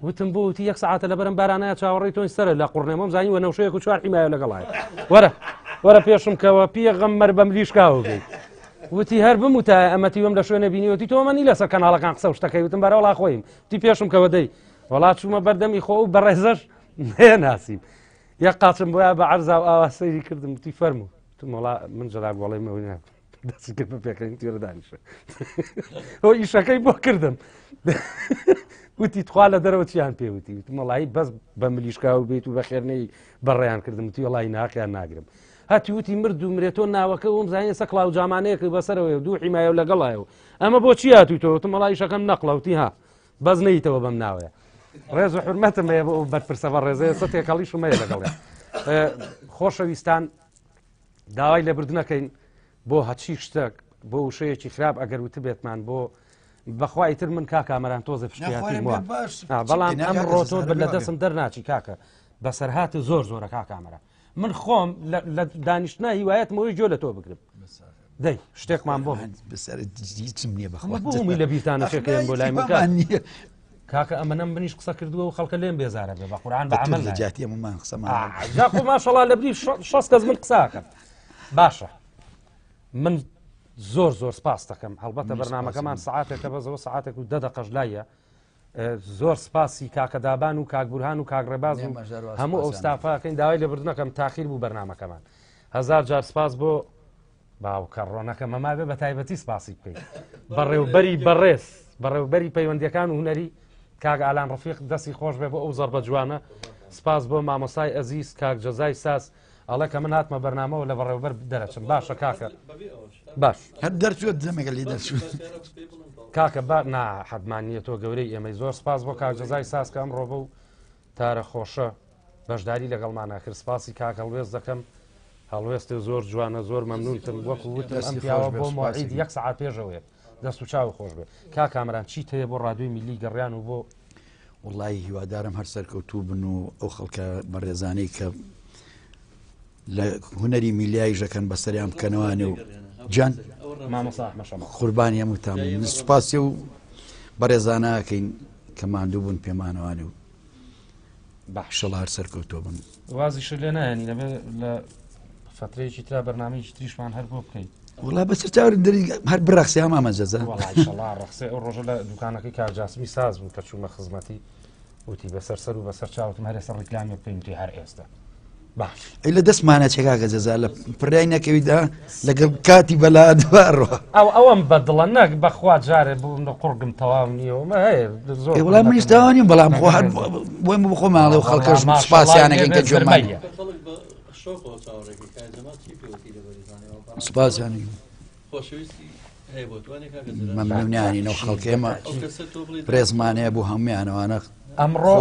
Speaker 4: وتم بۆ وتی یەک سەعاتە لەبەرم بارانایە چاوەڕێی تۆی سەرە لە قوڕنێمەم زانی وە نەوشەیەک و چوار حیمایە لەگەڵایە وەرە پێشم کەوە پێغەمبەر بەم لیشکاوەگەی وتی هەر بموتە ئەمەتیوەم لە شوێنە بینیوەتی تۆمەنی لەسەر کەناڵەکان قسە و شتەکەی وتم بەرەوەڵا خۆیم تی پێشم کەوە دەی وڵات چوومە بەردەمی خۆ و بەڕێزەش ناسییم یەک قاچم بۆە بە عەرزا و ئاوا سەیری کردم وتی فەرموو وڵا من جەلال گۆڵەی مەوەی دەستی کرد بە پێکەنی تێرە دانیشە ئەو ئیشەکەی بۆ کردم وتی تخوا لە دەرەوە چیان پێوتی وتم وەڵایی بەس بە ملیشکا و بێت و بە خێرنەی بەڕێیان کردم وتی وەڵای ناقیان ناگرم هەتی وتی مرد و مرێتۆ ناوەکە وم زانێ سە کڵاو جامانەیەکی بەسەرەوەی دوو حیمایە و لەگەڵایەوە ئەمە بۆچی هاتوویتەوە وتم وەڵای ئیشەکەم نەقڵەوتی ها بەس نەیتەوە بەم ناوەیە ڕێز و حورمەتم هەیە بۆ بەرپرسە بە ڕێزەیە سە تێکەڵیشم هەیە لەگەڵێ خۆشەویستان داوای لێبردنەکەین بۆ هەچی شتێک بۆ وشەیەکی خراپ ئەگەر وتبێتمان بۆ بەخوای تر من کاک کامەران تۆزە پشتیاتی وە بەڵام ئەم ڕۆتۆ لە دەستم دەرناچی کاکە بەسەرهاتە زۆر زۆرە کاک کامەرە من خۆم لە دانیشتنا هیوایەتمەوەی جۆ لە تۆ بگرم دەی شتێکمان بۆ بوومی لە بیرتانەشەکەیان بۆ لای من کاکە ئەمەنەم منیش قسە کردووە و خەڵکە لێم بێزارە بێ بە قورئان بە عەمەل
Speaker 6: جاتیەممان قسەمان
Speaker 4: ماشەڵڵا لە بری 6 کەس من قساکەم باشە من زۆر سپاس دەکەم هەڵبەتە بەرنامەکەمان سعاتێکە بەزەوە سعاتێک و 10 دقەش لایە زۆر سپاسی کاکە دابان و کاک بورهان و کاک ڕێباز و هەموو ئەو ستافاکەین داوای لێبردنەکەم تاخیر بوو بەرنامەکەمان هەزار جار سپاس بۆ باوکە ڕۆنەکە مەما بێ بە تایبەتی سپاسی بکەیت بەڕێوبەری بەڕێز بەڕێوبەری پەیوەندیەکان و هونەری کاک ئالان ڕەفیق دەستی خۆش بێ بۆ ئەو زەربە جوانە سپاس بۆ مامۆستای ئەزیز کاک جەزای ساس ئەڵێ کە من هاتمە بەرنامەوە لە بەڕێوبەر دەرەچم باشە کاکە باش
Speaker 6: هەر دەرچوێت دەمێکە لێ دەرچوێت
Speaker 4: کاکە با حەدمانیە تۆ گەورەی ئێمەی زۆر سپاس بۆ کاک جەزای ساس کە ئەمڕۆ بە و تارە خۆشە بەشداری لەگەڵمانە کرد سپاسی کاک هەڵوێست دەکەم هەڵوێستی زۆر جوانە زۆر مەمنونتم وەکو وتم ئەم پیاوە بۆ موعید یەک سەعات پێشەوەیە دەست و چاو خۆش بێ کاک کامەران چیت هەیە بۆ ڕادیۆی میلی گەڕیان و بۆ
Speaker 6: وڵی هیوادارم هەر سەرکەوتوو بن و ئەو خەڵکە بەڕێزانەی کە لە هونەری میلیایی ژەکەن بەسەریان بکەنەوانێ و جان قوربانی هەمووتان سوپاسی و بەڕێزانەکەین کە ماندوو بوون پێمانەوانێ و بەشەڵ هەر سەرکەوتۆ بن
Speaker 4: وازیش لێ نایانی لەبێ لە فترەیەکی ترا بەرنامەیەکی تریشمان هەر بۆ بکەیت
Speaker 6: وڵا بەسەر چاوری دەری هەر بڕەخسی ئەمامە جەزە
Speaker 4: ڕخسێ ئەو ڕۆژە لە دوکانەکەی کارجاسمی ساز بوو کە چوومە خزمەتی وتی بەسەر سەر و بەسەر چاوتم هەر ئێستا ڕیکلامی بکەین هەر ئێستا باش
Speaker 6: لە دەستمانە چێکاکە جەزا لە پڕای نەکەویدا لەگەڵ کاتی بەلا دوارڕەوە
Speaker 4: ئەوەم بەدڵە نەک بەخوا جارێ بوو لە قوڕگم تەواو نییەوە هەیە زۆر
Speaker 6: وڵام منیش تاوانیم بەڵام خۆ هەر بۆی بخۆ ماڵێ و خەڵکەش سوپاسیانەکەن کە جۆرمانە سوپاسیانی مەمنونیانینەوە خەڵکی ئێمە پرێزمانەیە بۆ هەمویانەوانە
Speaker 4: ئەمڕۆ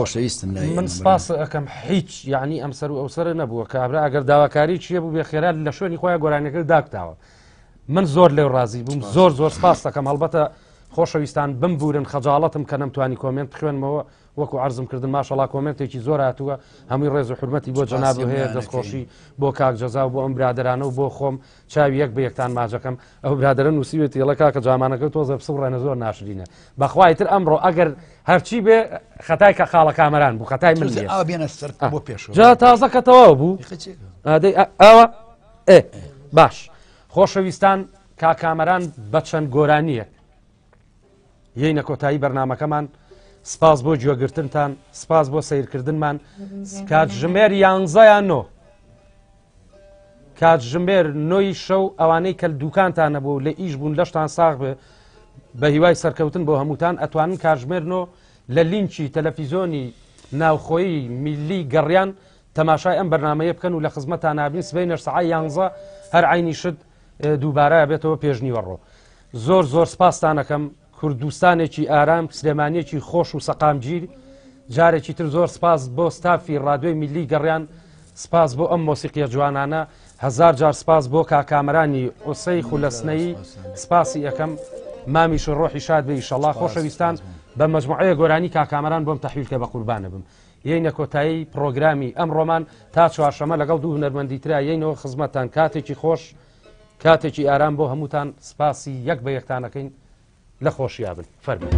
Speaker 4: من سپاس ئەەکەم هیچ یعنی ئەم سەر و ئەو سەر نەبووە کابرا ئەگەر داواکاری چیە بوو بێ خێرا لە شوێنی خۆیان گۆرانەکە داکتاوە من زۆر لێو ڕازی بووم زۆر سپاس دەکەم هەڵبەتە خۆشەویستان بمبورن خەجاڵەتم کە نەمتوانی کۆمنت بخوێنمەوە وەکو عرضم کردن ماشەڵا کۆمنتێکی زۆر هاتووە هەمووی ڕێز و حرمەتی بۆ جەناب هەیە دەستخۆشی بۆ کاک جەزا و بۆ ئەم برادرانە و بۆ خۆم چاوی یەک بە یەکتان ماجەکەم ئەو برادرە نووسیوێتی ئەڵە کاکە جامانەکە تۆزە پسڕێنە زۆر ناشرینە بەخوای تر ئەمڕۆ ئەگەر هەرچی بێ خەتای کە خاڵە کامەران بوو خەتای من جا تازەکە تەواو بوو ئەوە باش خۆشەویستان کاکامەران بە چەند گۆرانیە یەینە کۆتایی بەرنامەکەمان سپاس بۆ گوێگرتنتان سپاس بۆ سیرکردنمان کاتژمێر 11 نۆ کاتژمێر 9 شەو ئەوانەی کە دوکانتان نەبوو لە ئیش بوون لەشتان ساغ بێ بە هیوای سەرکەوتن بۆ هەمووتان ئەتوانن کاتژمێر 9 لە لینچی تەلەڤیزۆنی ناوخۆیی میلی گەڕیان تەماشای ئەم بەرنامەیە بکەن و لە خزمەتان نابین سبەی سەعای 11 هەر عینی شت دووبارە بێتەوە پێشنیوەڕۆ زۆر زۆر سپاستان دەکەم کوردستانێکی ئارام سلێمانیەکی خۆش و سەقامگیر جارێکی تر زۆر سپاس بۆ ستافی ڕادیۆی میلی گەڕیان سپاس بۆ ئەم مۆسیقیە جوانانە هزار جار سپاس بۆ کاکامەرانی ئۆسەی خولەسنەیی سپاسی یەکەم مامیش ڕۆحی شاد بێ ئیشەڵڵا خۆشەویستان بە مەجموعەیە گۆرانی کاکامەران بۆم تەحویلکە بە قوربانە بم یەینە کۆتایی پرۆگرامی ئەمڕۆمان تا چوارشەمە لەگەڵ دوو هونەرمەندی ترا یەینەوە خزمەتان کاتێکی خۆش کاتێکی ئارام بۆ هەمووتان سپاسی یەک بە یەکتانەکەین لە خۆشیابن فەرمێ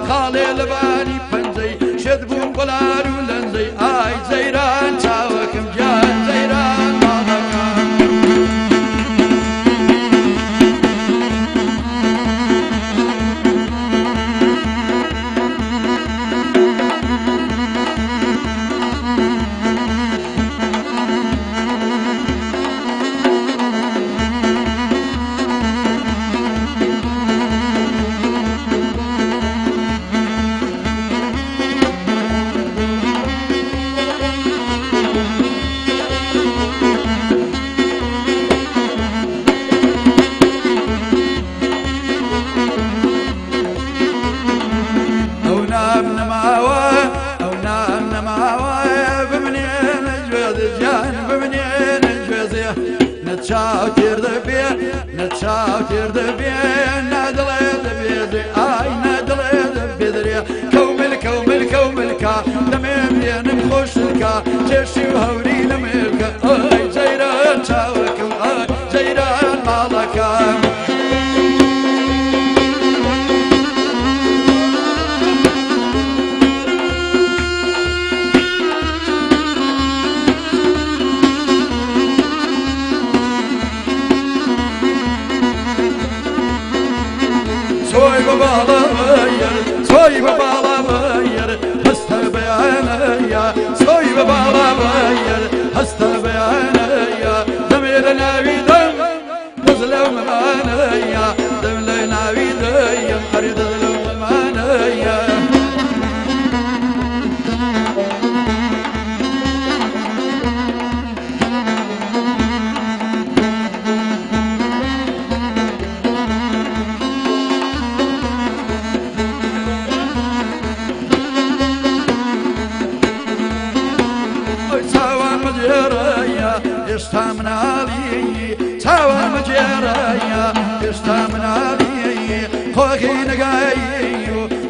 Speaker 6: خاڵێ لەبانی پەنجەی شێت بووم بەلار و لەنجەی ئای جەیران چاوەکەم گیان جەیران ماڵەکەم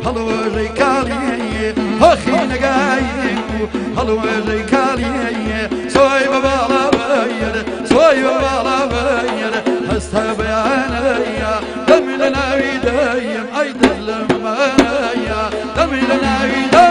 Speaker 6: هەڵۆژەی کاڵی هۆخی نەگایی هەڵوێژەی کالیە سۆی بەباڵا بەیەر سۆی بەباڵا بەیەر هەستا بەیانەیە دەمی لە ناوی دەیم ئەی دڵم مەیە دەمی لە ناوی دەیم